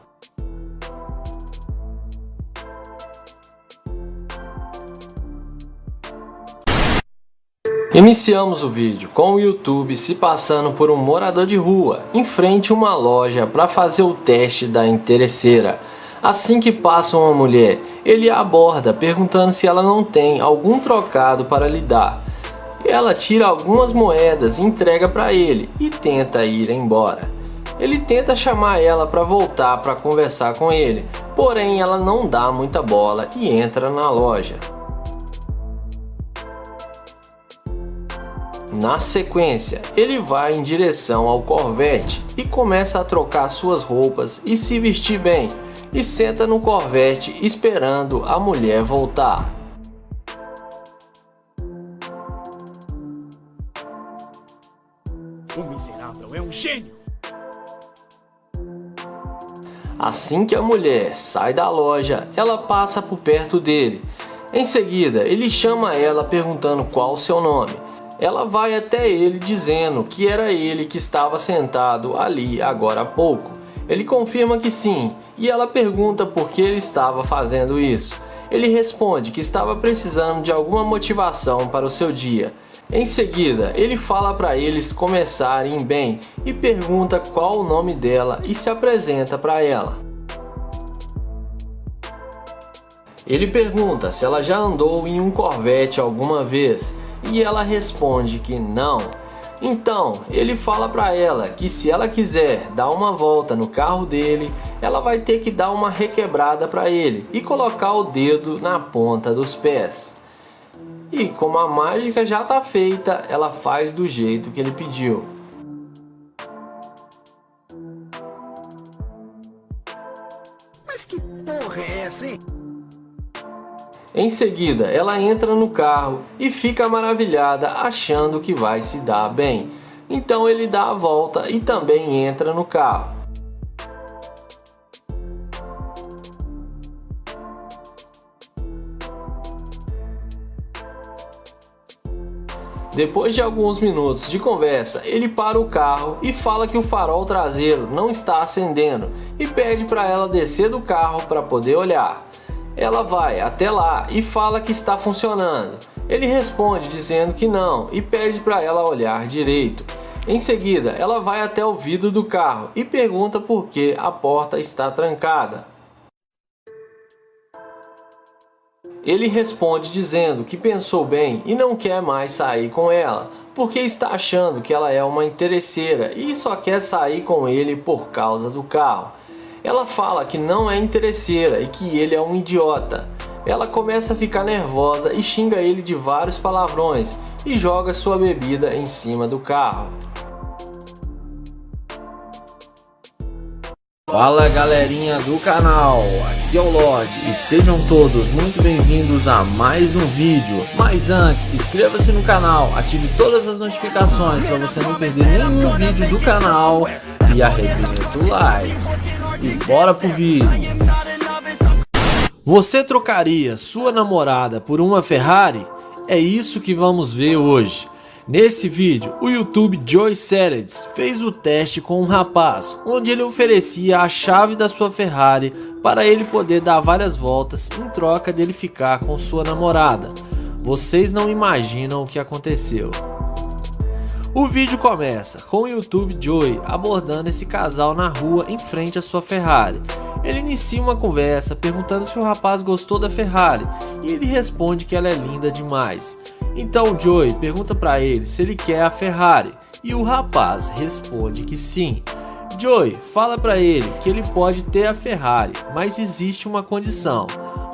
Iniciamos o vídeo com o YouTube se passando por um morador de rua em frente a uma loja para fazer o teste da interesseira. Assim que passa uma mulher, ele a aborda perguntando se ela não tem algum trocado para lhe dar. Ela tira algumas moedas e entrega para ele e tenta ir embora. Ele tenta chamar ela para voltar para conversar com ele, porém ela não dá muita bola e entra na loja. Na sequência, ele vai em direção ao Corvette e começa a trocar suas roupas e se vestir bem, e senta no Corvette esperando a mulher voltar. O miserável é um gênio! Assim que a mulher sai da loja, ela passa por perto dele. Em seguida, ele chama ela perguntando qual o seu nome. Ela vai até ele dizendo que era ele que estava sentado ali agora há pouco. Ele confirma que sim, e ela pergunta por que ele estava fazendo isso. Ele responde que estava precisando de alguma motivação para o seu dia. Em seguida, ele fala para eles começarem bem e pergunta qual o nome dela e se apresenta para ela. Ele pergunta se ela já andou em um Corvette alguma vez e ela responde que não. Então, ele fala para ela que se ela quiser dar uma volta no carro dele, ela vai ter que dar uma requebrada para ele e colocar o dedo na ponta dos pés. E como a mágica já está feita, ela faz do jeito que ele pediu. Mas que porra é essa, hein? Em seguida, ela entra no carro e fica maravilhada achando que vai se dar bem. Então ele dá a volta e também entra no carro. Depois de alguns minutos de conversa, ele para o carro e fala que o farol traseiro não está acendendo e pede para ela descer do carro para poder olhar. Ela vai até lá e fala que está funcionando. Ele responde dizendo que não e pede para ela olhar direito. Em seguida, ela vai até o vidro do carro e pergunta por que a porta está trancada. Ele responde dizendo que pensou bem e não quer mais sair com ela, porque está achando que ela é uma interesseira e só quer sair com ele por causa do carro. Ela fala que não é interesseira e que ele é um idiota. Ela começa a ficar nervosa e xinga ele de vários palavrões e joga sua bebida em cima do carro. Fala galerinha do canal, aqui é o Lorde e sejam todos muito bem-vindos a mais um vídeo. Mas antes, inscreva-se no canal, ative todas as notificações para você não perder nenhum vídeo do canal e arrebenta o like. E bora pro vídeo. Você trocaria sua namorada por uma Ferrari? É isso que vamos ver hoje. Nesse vídeo, o YouTube Joey Salads fez o teste com um rapaz, onde ele oferecia a chave da sua Ferrari para ele poder dar várias voltas em troca dele ficar com sua namorada. Vocês não imaginam o que aconteceu. O vídeo começa com o YouTube Joey abordando esse casal na rua em frente à sua Ferrari. Ele inicia uma conversa perguntando se o rapaz gostou da Ferrari e ele responde que ela é linda demais. Então Joey pergunta para ele se ele quer a Ferrari e o rapaz responde que sim. Joey fala para ele que ele pode ter a Ferrari, mas existe uma condição.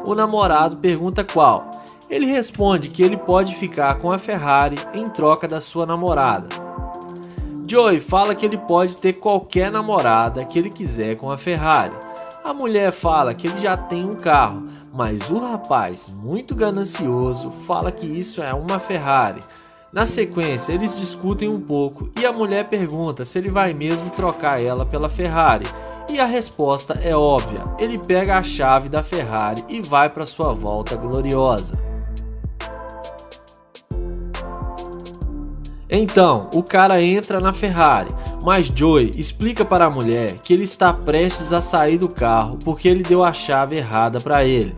O namorado pergunta qual. Ele responde que ele pode ficar com a Ferrari em troca da sua namorada. Joey fala que ele pode ter qualquer namorada que ele quiser com a Ferrari. A mulher fala que ele já tem um carro, mas o rapaz, muito ganancioso, fala que isso é uma Ferrari. Na sequência, eles discutem um pouco e a mulher pergunta se ele vai mesmo trocar ela pela Ferrari. E a resposta é óbvia, ele pega a chave da Ferrari e vai para sua volta gloriosa. Então, o cara entra na Ferrari, mas Joey explica para a mulher que ele está prestes a sair do carro porque ele deu a chave errada para ele.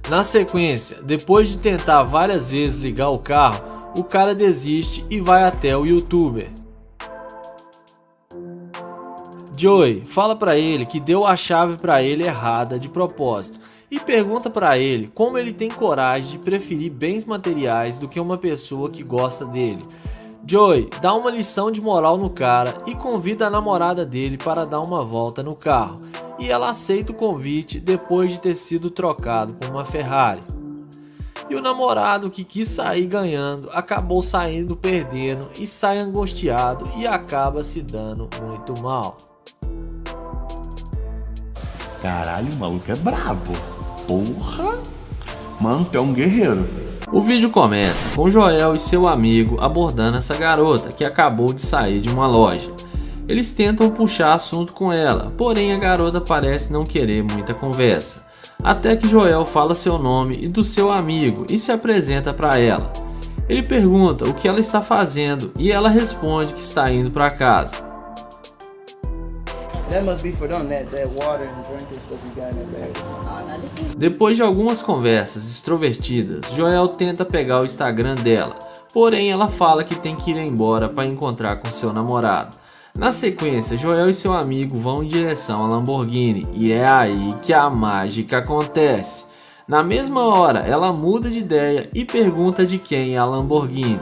Na sequência, depois de tentar várias vezes ligar o carro, o cara desiste e vai até o YouTuber. Joey fala pra ele que deu a chave pra ele errada de propósito e pergunta pra ele como ele tem coragem de preferir bens materiais do que uma pessoa que gosta dele. Joey dá uma lição de moral no cara e convida a namorada dele para dar uma volta no carro, e ela aceita o convite depois de ter sido trocado por uma Ferrari. E o namorado que quis sair ganhando acabou saindo perdendo e sai angustiado e acaba se dando muito mal. Caralho, o maluco é brabo. Porra! Mano, tu é um guerreiro. O vídeo começa com Joel e seu amigo abordando essa garota que acabou de sair de uma loja. Eles tentam puxar assunto com ela, porém a garota parece não querer muita conversa. Até que Joel fala seu nome e do seu amigo e se apresenta para ela. Ele pergunta o que ela está fazendo e ela responde que está indo para casa. Depois de algumas conversas extrovertidas, Joel tenta pegar o Instagram dela, porém ela fala que tem que ir embora para encontrar com seu namorado. Na sequência, Joel e seu amigo vão em direção à Lamborghini e é aí que a mágica acontece. Na mesma hora, ela muda de ideia e pergunta de quem é a Lamborghini.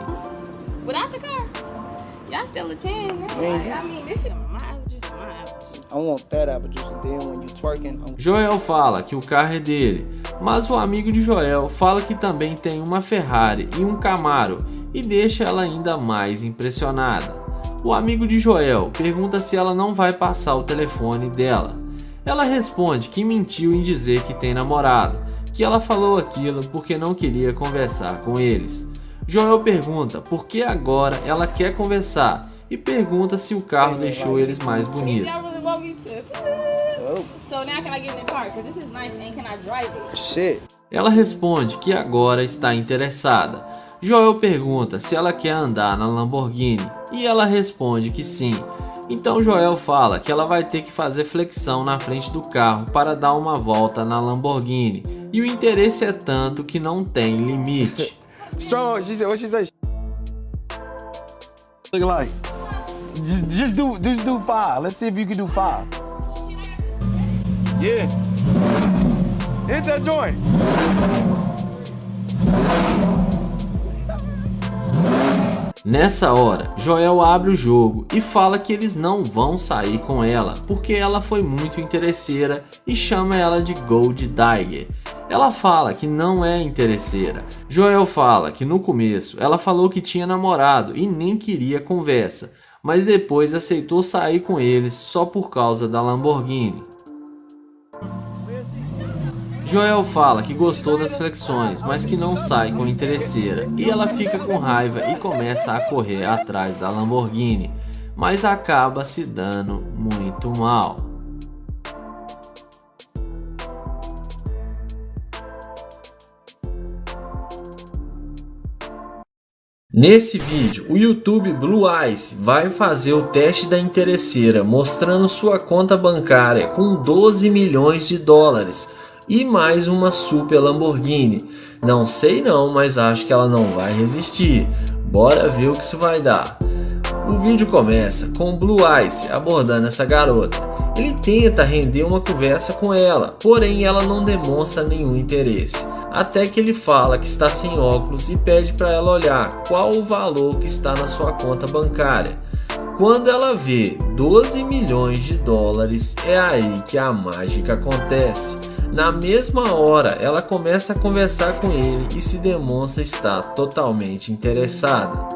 Joel fala que o carro é dele, mas o amigo de Joel fala que também tem uma Ferrari e um Camaro e deixa ela ainda mais impressionada. O amigo de Joel pergunta se ela não vai passar o telefone dela. Ela responde que mentiu em dizer que tem namorado, que ela falou aquilo porque não queria conversar com eles. Joel pergunta por que agora ela quer conversar e pergunta se o carro deixou eles mais bonitos. Ela responde que agora está interessada. Joel pergunta se ela quer andar na Lamborghini e ela responde que sim. Então Joel fala que ela vai ter que fazer flexão na frente do carro para dar uma volta na Lamborghini e o interesse é tanto que não tem limite. Strong, she said, what she say? Look like. Just do 5. Let's see if you can do 5. Yeah. Hit that joint. Nessa hora, Joel abre o jogo e fala que eles não vão sair com ela porque ela foi muito interesseira e chama ela de Gold Digger. Ela fala que não é interesseira. Joel fala que no começo ela falou que tinha namorado e nem queria conversa, mas depois aceitou sair com eles só por causa da Lamborghini. Joel fala que gostou das flexões, mas que não sai com interesseira, e ela fica com raiva e começa a correr atrás da Lamborghini, mas acaba se dando muito mal. Nesse vídeo, o YouTube Blue Ice vai fazer o teste da interesseira, mostrando sua conta bancária com 12 milhões de dólares e mais uma super Lamborghini. Não sei não, mas acho que ela não vai resistir. Bora ver o que isso vai dar. O vídeo começa com o Blue Ice abordando essa garota. Ele tenta render uma conversa com ela, porém ela não demonstra nenhum interesse. Até que ele fala que está sem óculos e pede para ela olhar qual o valor que está na sua conta bancária. Quando ela vê 12 milhões de dólares, é aí que a mágica acontece. Na mesma hora, ela começa a conversar com ele e se demonstra estar totalmente interessada.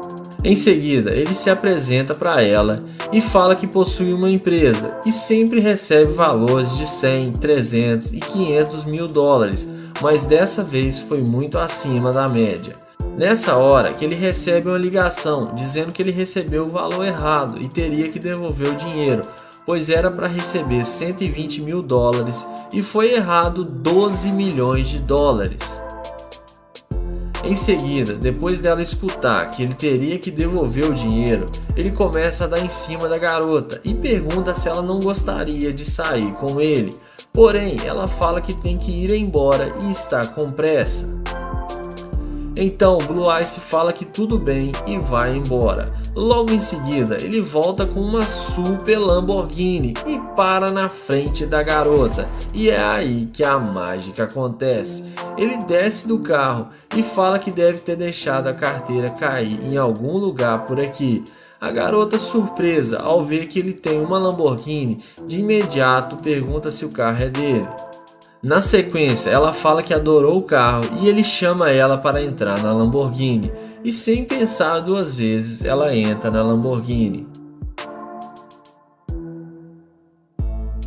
Em seguida, ele se apresenta para ela e fala que possui uma empresa e sempre recebe valores de 100, 300 e 500 mil dólares, mas dessa vez foi muito acima da média. Nessa hora que ele recebe uma ligação dizendo que ele recebeu o valor errado e teria que devolver o dinheiro, pois era para receber 120 mil dólares e foi errado 12 milhões de dólares. Em seguida, depois dela escutar que ele teria que devolver o dinheiro, ele começa a dar em cima da garota e pergunta se ela não gostaria de sair com ele. Porém, ela fala que tem que ir embora e está com pressa. Então Blue Ice fala que tudo bem e vai embora. Logo em seguida ele volta com uma super Lamborghini e para na frente da garota, e é aí que a mágica acontece. Ele desce do carro e fala que deve ter deixado a carteira cair em algum lugar por aqui. A garota, surpresa ao ver que ele tem uma Lamborghini, de imediato pergunta se o carro é dele. Na sequência, ela fala que adorou o carro e ele chama ela para entrar na Lamborghini. E sem pensar duas vezes, ela entra na Lamborghini.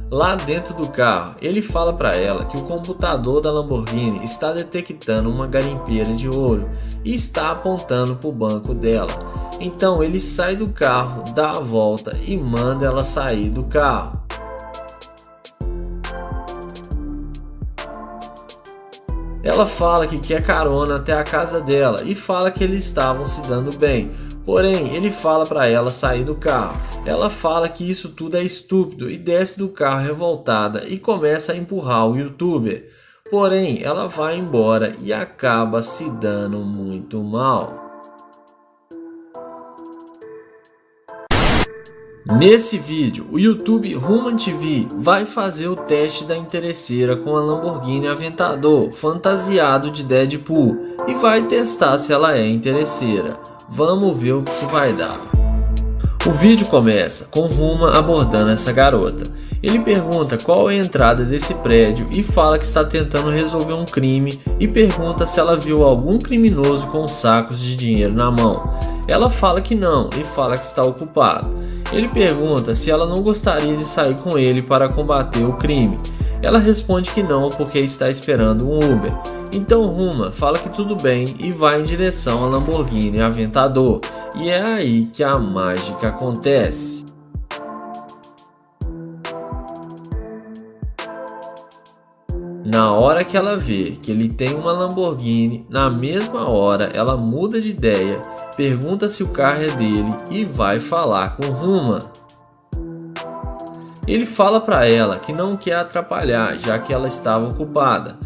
Lá dentro do carro, ele fala para ela que o computador da Lamborghini está detectando uma garimpeira de ouro e está apontando para o banco dela. Então ele sai do carro, dá a volta e manda ela sair do carro. Ela fala que quer carona até a casa dela e fala que eles estavam se dando bem. Porém, ele fala para ela sair do carro. Ela fala que isso tudo é estúpido e desce do carro revoltada e começa a empurrar o youtuber. Porém, ela vai embora e acaba se dando muito mal. Nesse vídeo, o YouTube Human TV vai fazer o teste da interesseira com a Lamborghini Aventador fantasiado de Deadpool e vai testar se ela é interesseira. Vamos ver o que isso vai dar. O vídeo começa com Ruma abordando essa garota. Ele pergunta qual é a entrada desse prédio e fala que está tentando resolver um crime e pergunta se ela viu algum criminoso com sacos de dinheiro na mão. Ela fala que não e fala que está ocupado. Ele pergunta se ela não gostaria de sair com ele para combater o crime. Ela responde que não porque está esperando um Uber. Então Ruma fala que tudo bem e vai em direção à Lamborghini Aventador. E é aí que a mágica acontece. Na hora que ela vê que ele tem uma Lamborghini, na mesma hora ela muda de ideia, pergunta se o carro é dele e vai falar com Ruma. Ele fala para ela que não quer atrapalhar, já que ela estava ocupada.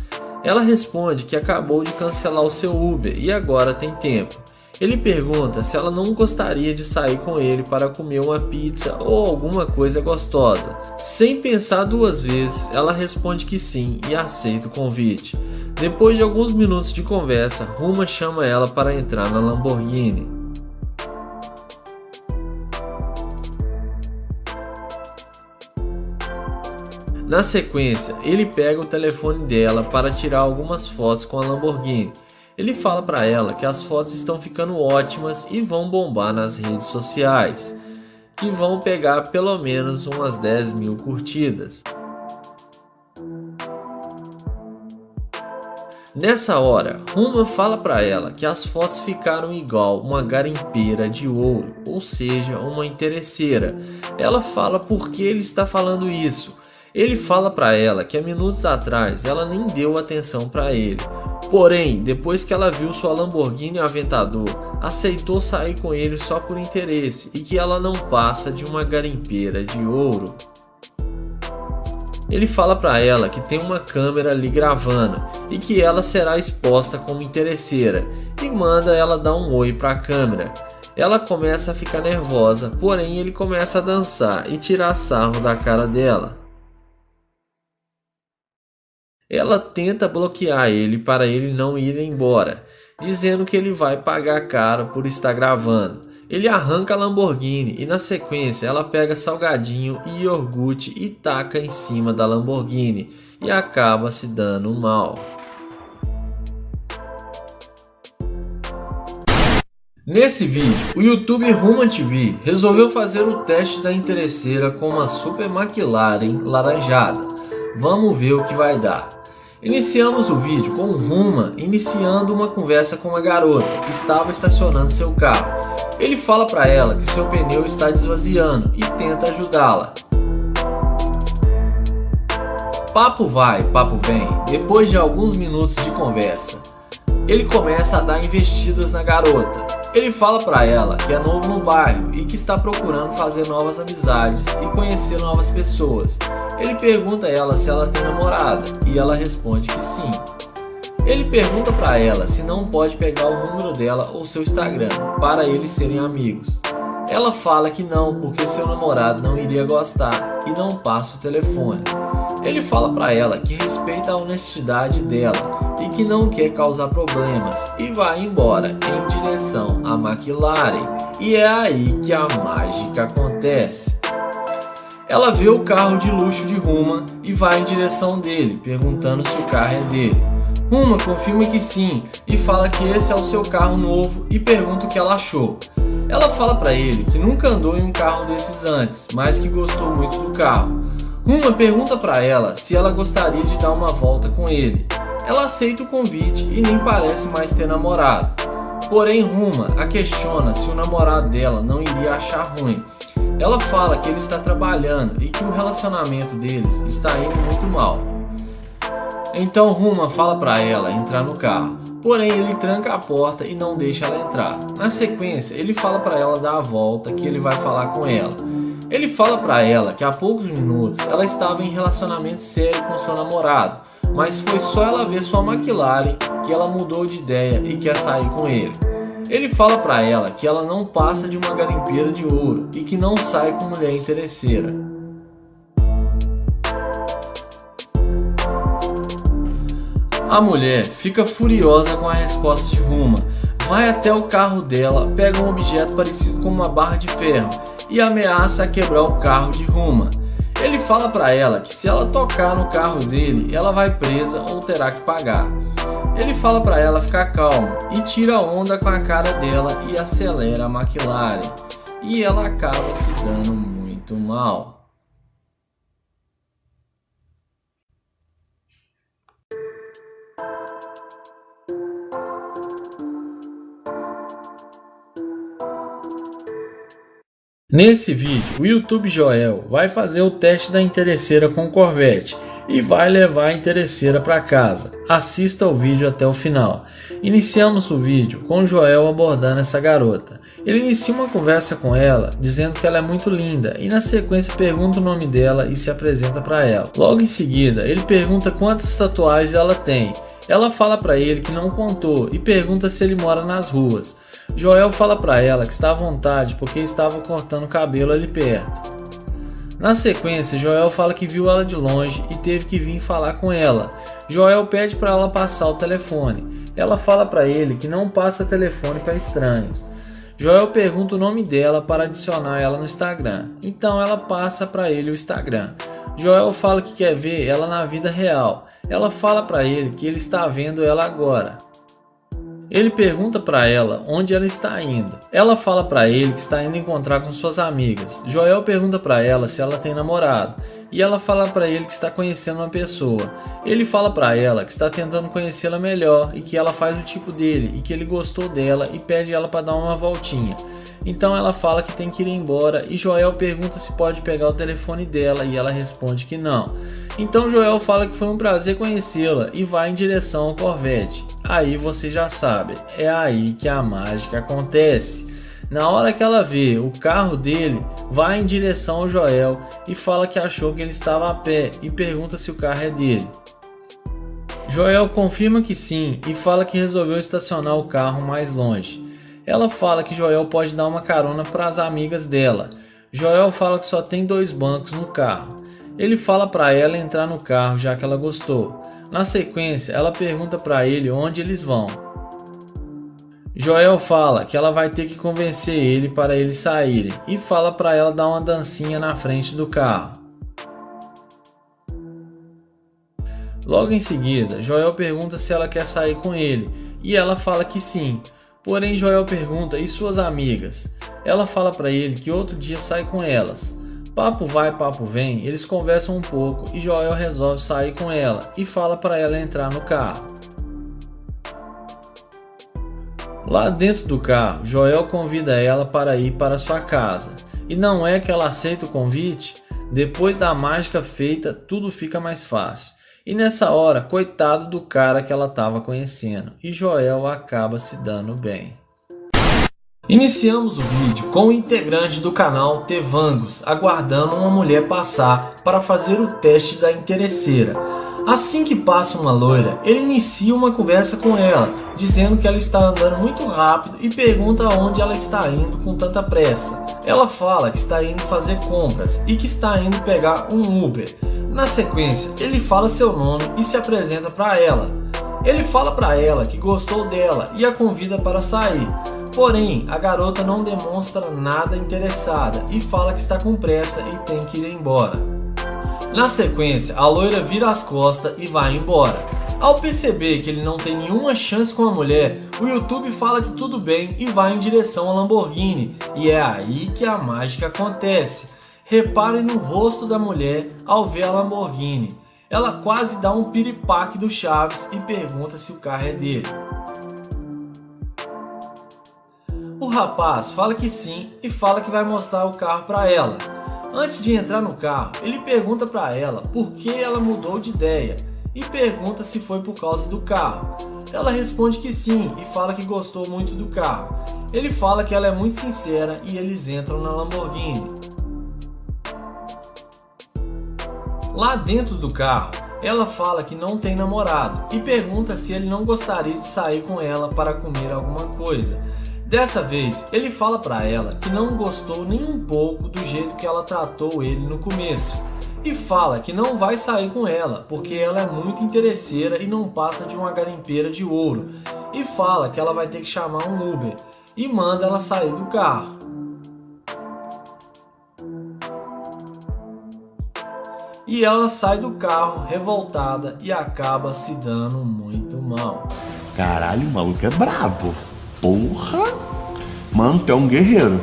Ela responde que acabou de cancelar o seu Uber e agora tem tempo. Ele pergunta se ela não gostaria de sair com ele para comer uma pizza ou alguma coisa gostosa. Sem pensar duas vezes, ela responde que sim e aceita o convite. Depois de alguns minutos de conversa, Ruma chama ela para entrar na Lamborghini. Na sequência, ele pega o telefone dela para tirar algumas fotos com a Lamborghini. Ele fala para ela que as fotos estão ficando ótimas e vão bombar nas redes sociais, que vão pegar pelo menos umas 10 mil curtidas. Nessa hora, Ruma fala para ela que as fotos ficaram igual uma garimpeira de ouro, ou seja, uma interesseira. Ela fala por que ele está falando isso. Ele fala para ela que há minutos atrás ela nem deu atenção para ele. Porém, depois que ela viu sua Lamborghini Aventador, aceitou sair com ele só por interesse e que ela não passa de uma garimpeira de ouro. Ele fala para ela que tem uma câmera ali gravando e que ela será exposta como interesseira e manda ela dar um oi para a câmera. Ela começa a ficar nervosa, porém ele começa a dançar e tirar sarro da cara dela. Ela tenta bloquear ele para ele não ir embora, dizendo que ele vai pagar caro por estar gravando. Ele arranca a Lamborghini e na sequência ela pega salgadinho e iogurte e taca em cima da Lamborghini e acaba se dando mal. Nesse vídeo, o YouTube Human TV resolveu fazer o teste da interesseira com uma Super McLaren laranjada. Vamos ver o que vai dar. Iniciamos o vídeo com o Ruma iniciando uma conversa com uma garota que estava estacionando seu carro. Ele fala para ela que seu pneu está desvaziando e tenta ajudá-la. Papo vai, papo vem. Depois de alguns minutos de conversa, ele começa a dar investidas na garota. Ele fala para ela que é novo no bairro e que está procurando fazer novas amizades e conhecer novas pessoas. Ele pergunta a ela se ela tem namorada e ela responde que sim. Ele pergunta para ela se não pode pegar o número dela ou seu Instagram para eles serem amigos. Ela fala que não, porque seu namorado não iria gostar e não passa o telefone. Ele fala para ela que respeita a honestidade dela e que não quer causar problemas e vai embora em direção à McLaren. E é aí que a mágica acontece. Ela vê o carro de luxo de Ruma e vai em direção dele, perguntando se o carro é dele. Ruma confirma que sim e fala que esse é o seu carro novo e pergunta o que ela achou. Ela fala para ele que nunca andou em um carro desses antes, mas que gostou muito do carro. Ruma pergunta para ela se ela gostaria de dar uma volta com ele. Ela aceita o convite e nem parece mais ter namorado. Porém, Ruma a questiona se o namorado dela não iria achar ruim. Ela fala que ele está trabalhando e que o relacionamento deles está indo muito mal. Então Ruma fala para ela entrar no carro, porém ele tranca a porta e não deixa ela entrar. Na sequência, ele fala para ela dar a volta, que ele vai falar com ela. Ele fala para ela que há poucos minutos ela estava em relacionamento sério com seu namorado, mas foi só ela ver sua McLaren que ela mudou de ideia e quer sair com ele. Ele fala para ela que ela não passa de uma garimpeira de ouro e que não sai com mulher interesseira. A mulher fica furiosa com a resposta de Ruma, vai até o carro dela, pega um objeto parecido com uma barra de ferro e ameaça a quebrar o carro de Ruma. Ele fala para ela que se ela tocar no carro dele, ela vai presa ou terá que pagar. Ele fala para ela ficar calma e tira onda com a cara dela e acelera a McLaren. E ela acaba se dando muito mal. Nesse vídeo, o YouTube Joel vai fazer o teste da interesseira com o Corvette e vai levar a interesseira para casa. Assista o vídeo até o final. Iniciamos o vídeo com o Joel abordando essa garota. Ele inicia uma conversa com ela, dizendo que ela é muito linda e na sequência pergunta o nome dela e se apresenta para ela. Logo em seguida, ele pergunta quantas tatuagens ela tem. Ela fala para ele que não contou e pergunta se ele mora nas ruas. Joel fala para ela que está à vontade porque estava cortando o cabelo ali perto. Na sequência, Joel fala que viu ela de longe e teve que vir falar com ela. Joel pede para ela passar o telefone. Ela fala para ele que não passa telefone para estranhos. Joel pergunta o nome dela para adicionar ela no Instagram. Então ela passa para ele o Instagram. Joel fala que quer ver ela na vida real. Ela fala para ele que ele está vendo ela agora. Ele pergunta para ela onde ela está indo. Ela fala para ele que está indo encontrar com suas amigas. Joel pergunta para ela se ela tem namorado. E ela fala para ele que está conhecendo uma pessoa. Ele fala para ela que está tentando conhecê-la melhor e que ela faz o tipo dele e que ele gostou dela e pede ela para dar uma voltinha. Então ela fala que tem que ir embora e Joel pergunta se pode pegar o telefone dela e ela responde que não. Então Joel fala que foi um prazer conhecê-la e vai em direção ao Corvette. Aí você já sabe, é aí que a mágica acontece. Na hora que ela vê o carro dele, vai em direção ao Joel e fala que achou que ele estava a pé e pergunta se o carro é dele. Joel confirma que sim e fala que resolveu estacionar o carro mais longe. Ela fala que Joel pode dar uma carona para as amigas dela. Joel fala que só tem 2 bancos no carro. Ele fala para ela entrar no carro já que ela gostou. Na sequência, ela pergunta para ele onde eles vão. Joel fala que ela vai ter que convencer ele para eles saírem e fala para ela dar uma dancinha na frente do carro. Logo em seguida, Joel pergunta se ela quer sair com ele e ela fala que sim. Porém, Joel pergunta e suas amigas? Ela fala para ele que outro dia sai com elas. Papo vai, papo vem, eles conversam um pouco e Joel resolve sair com ela e fala para ela entrar no carro. Lá dentro do carro, Joel convida ela para ir para sua casa. E não é que ela aceita o convite? Depois da mágica feita, tudo fica mais fácil. E nessa hora, coitado do cara que ela estava conhecendo, e Joel acaba se dando bem. Iniciamos o vídeo com o integrante do canal Tevangos aguardando uma mulher passar para fazer o teste da interesseira. Assim que passa uma loira, ele inicia uma conversa com ela, dizendo que ela está andando muito rápido e pergunta aonde ela está indo com tanta pressa. Ela fala que está indo fazer compras e que está indo pegar um Uber. Na sequência, ele fala seu nome e se apresenta para ela. Ele fala para ela que gostou dela e a convida para sair. Porém, a garota não demonstra nada interessada e fala que está com pressa e tem que ir embora. Na sequência, a loira vira as costas e vai embora. Ao perceber que ele não tem nenhuma chance com a mulher, o YouTube fala que tudo bem e vai em direção à Lamborghini. E é aí que a mágica acontece. Reparem no rosto da mulher ao ver a Lamborghini. Ela quase dá um piripaque do Chaves e pergunta se o carro é dele. O rapaz fala que sim e fala que vai mostrar o carro para ela. Antes de entrar no carro, ele pergunta para ela por que ela mudou de ideia e pergunta se foi por causa do carro. Ela responde que sim e fala que gostou muito do carro. Ele fala que ela é muito sincera e eles entram na Lamborghini. Lá dentro do carro, ela fala que não tem namorado e pergunta se ele não gostaria de sair com ela para comer alguma coisa. Dessa vez, ele fala para ela que não gostou nem um pouco do jeito que ela tratou ele no começo e fala que não vai sair com ela porque ela é muito interesseira e não passa de uma garimpeira de ouro e fala que ela vai ter que chamar um Uber e manda ela sair do carro. E ela sai do carro revoltada e acaba se dando muito mal. Caralho, o maluco é brabo. Porra! Mano, tu é um guerreiro.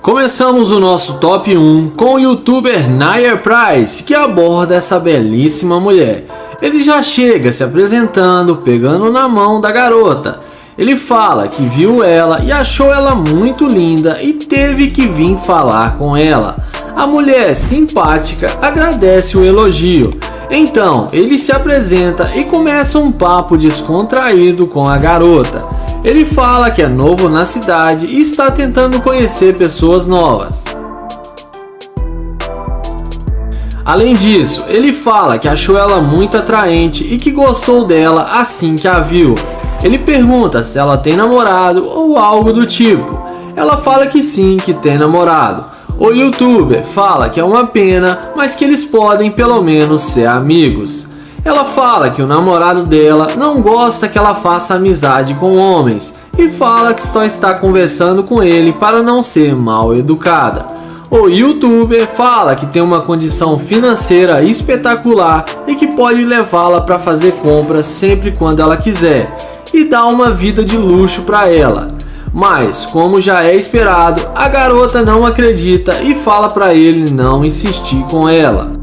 Começamos o nosso top 1 com o youtuber Naya Price, que aborda essa belíssima mulher. Ele já chega se apresentando, pegando na mão da garota. Ele fala que viu ela e achou ela muito linda e teve que vir falar com ela. A mulher simpática agradece o elogio. Então, ele se apresenta e começa um papo descontraído com a garota. Ele fala que é novo na cidade e está tentando conhecer pessoas novas. Além disso, ele fala que achou ela muito atraente e que gostou dela assim que a viu. Ele pergunta se ela tem namorado ou algo do tipo. Ela fala que sim, que tem namorado. O youtuber fala que é uma pena, mas que eles podem pelo menos ser amigos. Ela fala que o namorado dela não gosta que ela faça amizade com homens e fala que só está conversando com ele para não ser mal educada. O youtuber fala que tem uma condição financeira espetacular e que pode levá-la para fazer compras sempre quando ela quiser e dá uma vida de luxo para ela. Mas, como já é esperado, a garota não acredita e fala para ele não insistir com ela.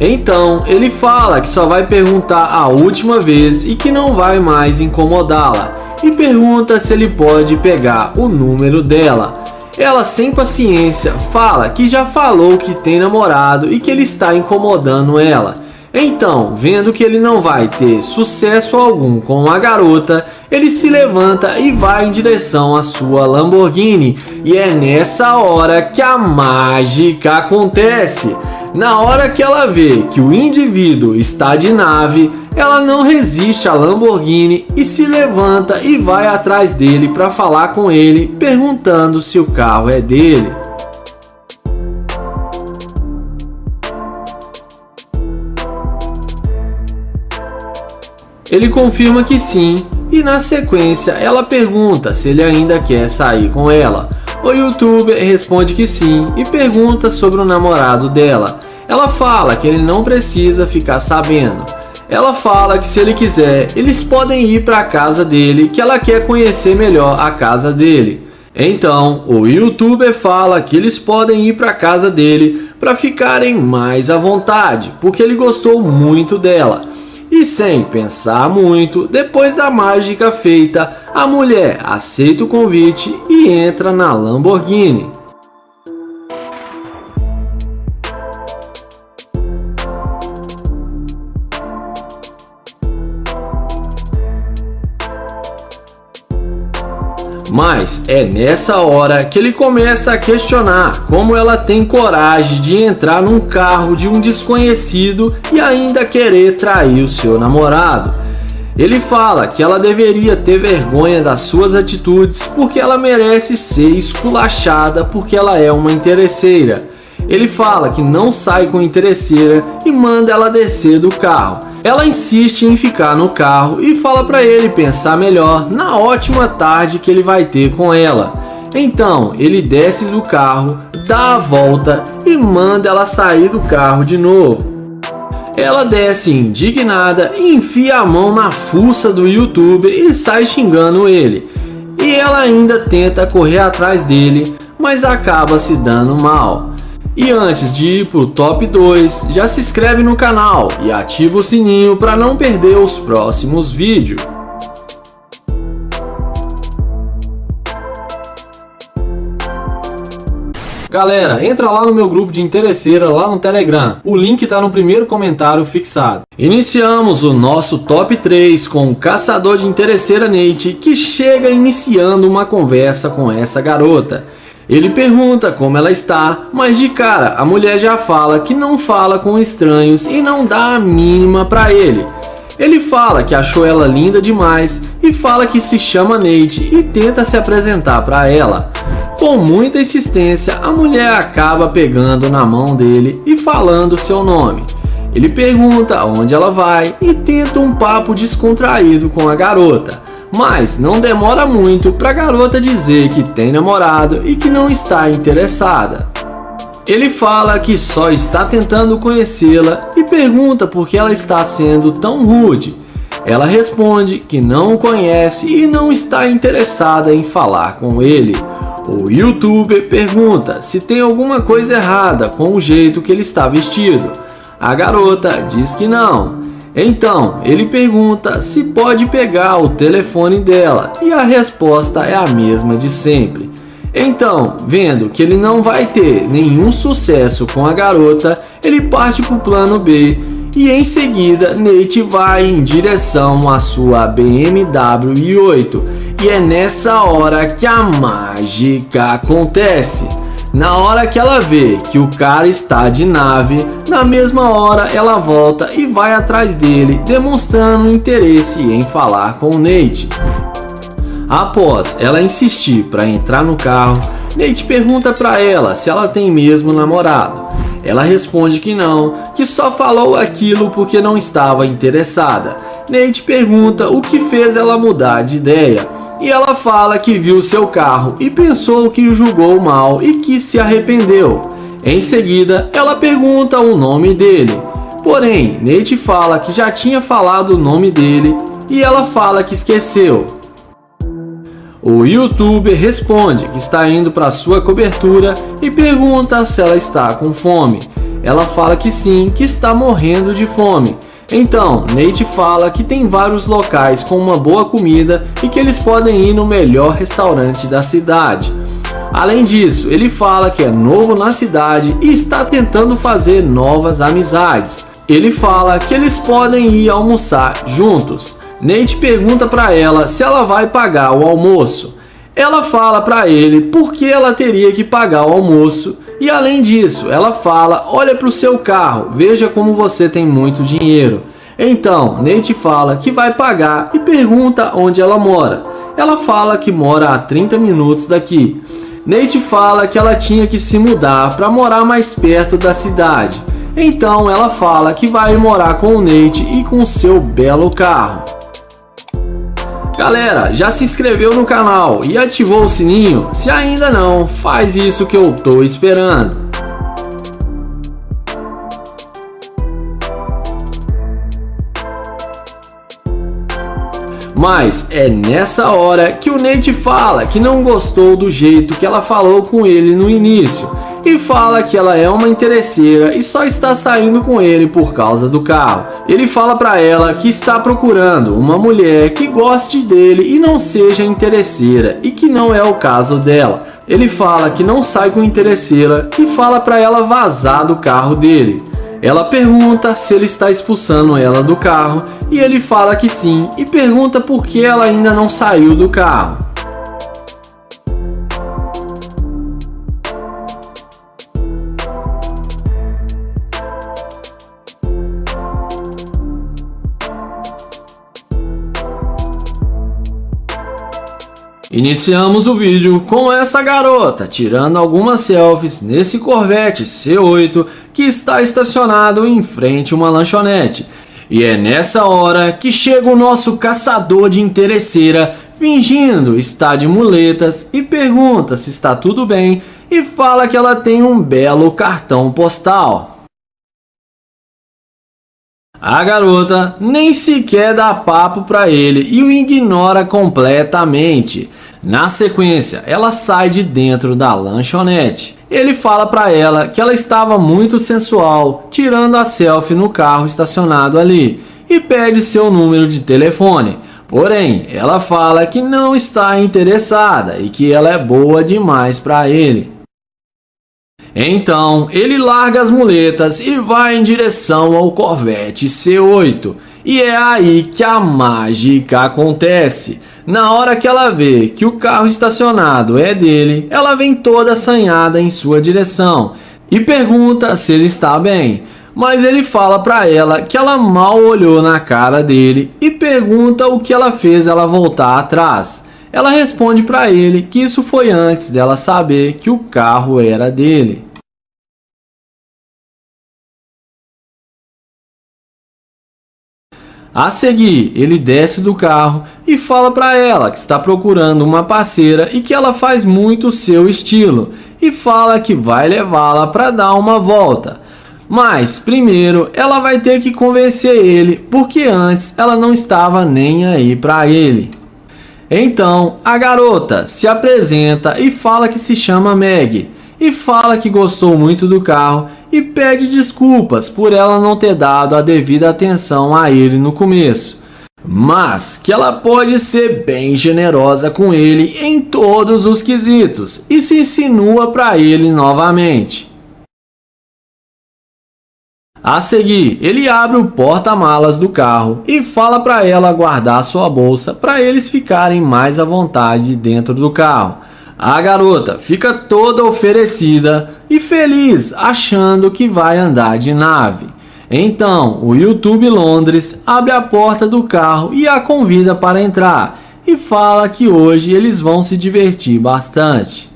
Então, ele fala que só vai perguntar a última vez e que não vai mais incomodá-la. E pergunta se ele pode pegar o número dela. Ela, sem paciência, fala que já falou que tem namorado e que ele está incomodando ela. Então, vendo que ele não vai ter sucesso algum com a garota, ele se levanta e vai em direção à sua Lamborghini. E é nessa hora que a mágica acontece. Na hora que ela vê que o indivíduo está de nave, ela não resiste à Lamborghini e se levanta e vai atrás dele para falar com ele, perguntando se o carro é dele. Ele confirma que sim, e na sequência ela pergunta se ele ainda quer sair com ela. O youtuber responde que sim e pergunta sobre o namorado dela. Ela fala que ele não precisa ficar sabendo. Ela fala que se ele quiser, eles podem ir para a casa dele, que ela quer conhecer melhor a casa dele. Então, o youtuber fala que eles podem ir para a casa dele para ficarem mais à vontade, porque ele gostou muito dela. E sem pensar muito, depois da mágica feita, a mulher aceita o convite e entra na Lamborghini. Mas é nessa hora que ele começa a questionar como ela tem coragem de entrar num carro de um desconhecido e ainda querer trair o seu namorado. Ele fala que ela deveria ter vergonha das suas atitudes porque ela merece ser esculachada porque ela é uma interesseira. Ele fala que não sai com interesseira e manda ela descer do carro. Ela insiste em ficar no carro e fala para ele pensar melhor na ótima tarde que ele vai ter com ela. Então ele desce do carro, dá a volta e manda ela sair do carro de novo. Ela desce indignada e enfia a mão na fuça do youtuber e sai xingando ele. E ela ainda tenta correr atrás dele, mas acaba se dando mal. E antes de ir pro top 2, já se inscreve no canal e ativa o sininho para não perder os próximos vídeos. Galera, entra lá no meu grupo de interesseira lá no Telegram. O link tá no primeiro comentário fixado. Iniciamos o nosso top 3 com o caçador de interesseira Nate, que chega iniciando uma conversa com essa garota. Ele pergunta como ela está, mas de cara a mulher já fala que não fala com estranhos e não dá a mínima pra ele. Ele fala que achou ela linda demais e fala que se chama Nate e tenta se apresentar para ela. Com muita insistência, a mulher acaba pegando na mão dele e falando seu nome. Ele pergunta onde ela vai e tenta um papo descontraído com a garota, mas não demora muito para a garota dizer que tem namorado e que não está interessada. Ele fala que só está tentando conhecê-la e pergunta por que ela está sendo tão rude. Ela responde que não o conhece e não está interessada em falar com ele. O youtuber pergunta se tem alguma coisa errada com o jeito que ele está vestido. A garota diz que não. Então ele pergunta se pode pegar o telefone dela e a resposta é a mesma de sempre. Então, vendo que ele não vai ter nenhum sucesso com a garota, ele parte para o plano B e em seguida Nate vai em direção à sua BMW i8 e é nessa hora que a mágica acontece. Na hora que ela vê que o cara está de nave, na mesma hora ela volta e vai atrás dele, demonstrando interesse em falar com o Nate. Após ela insistir para entrar no carro, Nate pergunta para ela se ela tem mesmo namorado. Ela responde que não, que só falou aquilo porque não estava interessada. Nate pergunta o que fez ela mudar de ideia e ela fala que viu seu carro e pensou que o julgou mal e que se arrependeu. Em seguida, ela pergunta o nome dele. Porém, Nate fala que já tinha falado o nome dele e ela fala que esqueceu. O youtuber responde que está indo para sua cobertura e pergunta se ela está com fome. Ela fala que sim, que está morrendo de fome. Então, Nate fala que tem vários locais com uma boa comida e que eles podem ir no melhor restaurante da cidade. Além disso, ele fala que é novo na cidade e está tentando fazer novas amizades. Ele fala que eles podem ir almoçar juntos. Nate pergunta para ela se ela vai pagar o almoço. Ela fala para ele por que ela teria que pagar o almoço e além disso, ela fala: olha para o seu carro, veja como você tem muito dinheiro. Então, Nate fala que vai pagar e pergunta onde ela mora. Ela fala que mora a 30 minutos daqui. Nate fala que ela tinha que se mudar para morar mais perto da cidade. Então ela fala que vai morar com o Nate e com seu belo carro. Galera, já se inscreveu no canal e ativou o sininho? Se ainda não, faz isso que eu tô esperando. Mas é nessa hora que o Nate fala que não gostou do jeito que ela falou com ele no início e fala que ela é uma interesseira e só está saindo com ele por causa do carro. Ele fala para ela que está procurando uma mulher que goste dele e não seja interesseira e que não é o caso dela. Ele fala que não sai com interesseira e fala para ela vazar do carro dele. Ela pergunta se ele está expulsando ela do carro e ele fala que sim e pergunta por que ela ainda não saiu do carro. Iniciamos o vídeo com essa garota tirando algumas selfies nesse Corvette C8 que está estacionado em frente a uma lanchonete. E é nessa hora que chega o nosso caçador de interesseira fingindo estar de muletas e pergunta se está tudo bem e fala que ela tem um belo cartão postal. A garota nem sequer dá papo para ele e o ignora completamente. Na sequência, ela sai de dentro da lanchonete. Ele fala para ela que ela estava muito sensual, tirando a selfie no carro estacionado ali, e pede seu número de telefone. Porém, ela fala que não está interessada e que ela é boa demais para ele. Então, ele larga as muletas e vai em direção ao Corvette C8. E é aí que a mágica acontece. Na hora que ela vê que o carro estacionado é dele, ela vem toda assanhada em sua direção e pergunta se ele está bem. Mas ele fala para ela que ela mal olhou na cara dele e pergunta o que ela fez ela voltar atrás. Ela responde para ele que isso foi antes dela saber que o carro era dele. A seguir, ele desce do carro e fala para ela que está procurando uma parceira e que ela faz muito o seu estilo, e fala que vai levá-la para dar uma volta. Mas primeiro ela vai ter que convencer ele, porque antes ela não estava nem aí para ele. Então a garota se apresenta e fala que se chama Meg, e fala que gostou muito do carro e pede desculpas por ela não ter dado a devida atenção a ele no começo, mas que ela pode ser bem generosa com ele em todos os quesitos e se insinua para ele novamente. A seguir, ele abre o porta-malas do carro e fala para ela guardar sua bolsa para eles ficarem mais à vontade dentro do carro. A garota fica toda oferecida e feliz, achando que vai andar de nave. Então, o YouTube Londres abre a porta do carro e a convida para entrar e fala que hoje eles vão se divertir bastante.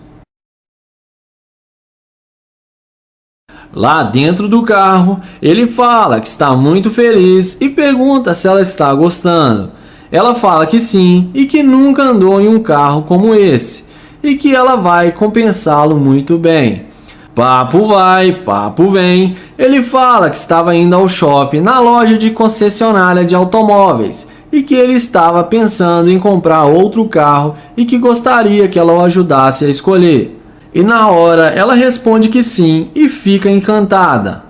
Lá dentro do carro, ele fala que está muito feliz e pergunta se ela está gostando. Ela fala que sim e que nunca andou em um carro como esse, e que ela vai compensá-lo muito bem. Papo vai, papo vem, ele fala que estava indo ao shopping na loja de concessionária de automóveis e que ele estava pensando em comprar outro carro e que gostaria que ela o ajudasse a escolher. E na hora ela responde que sim e fica encantada.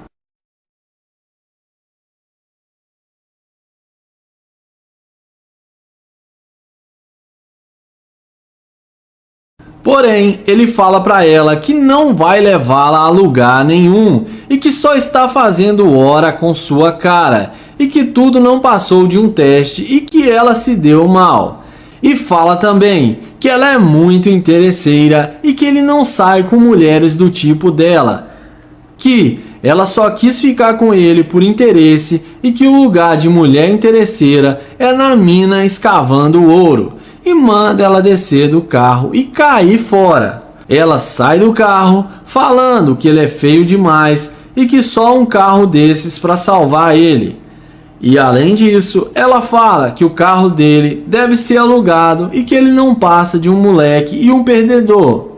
Porém, ele fala para ela que não vai levá-la a lugar nenhum e que só está fazendo hora com sua cara e que tudo não passou de um teste e que ela se deu mal. E fala também que ela é muito interesseira e que ele não sai com mulheres do tipo dela, que ela só quis ficar com ele por interesse e que o lugar de mulher interesseira é na mina escavando ouro. E manda ela descer do carro e cair fora. Ela sai do carro falando que ele é feio demais e que só um carro desses para salvar ele. E além disso, ela fala que o carro dele deve ser alugado e que ele não passa de um moleque e um perdedor.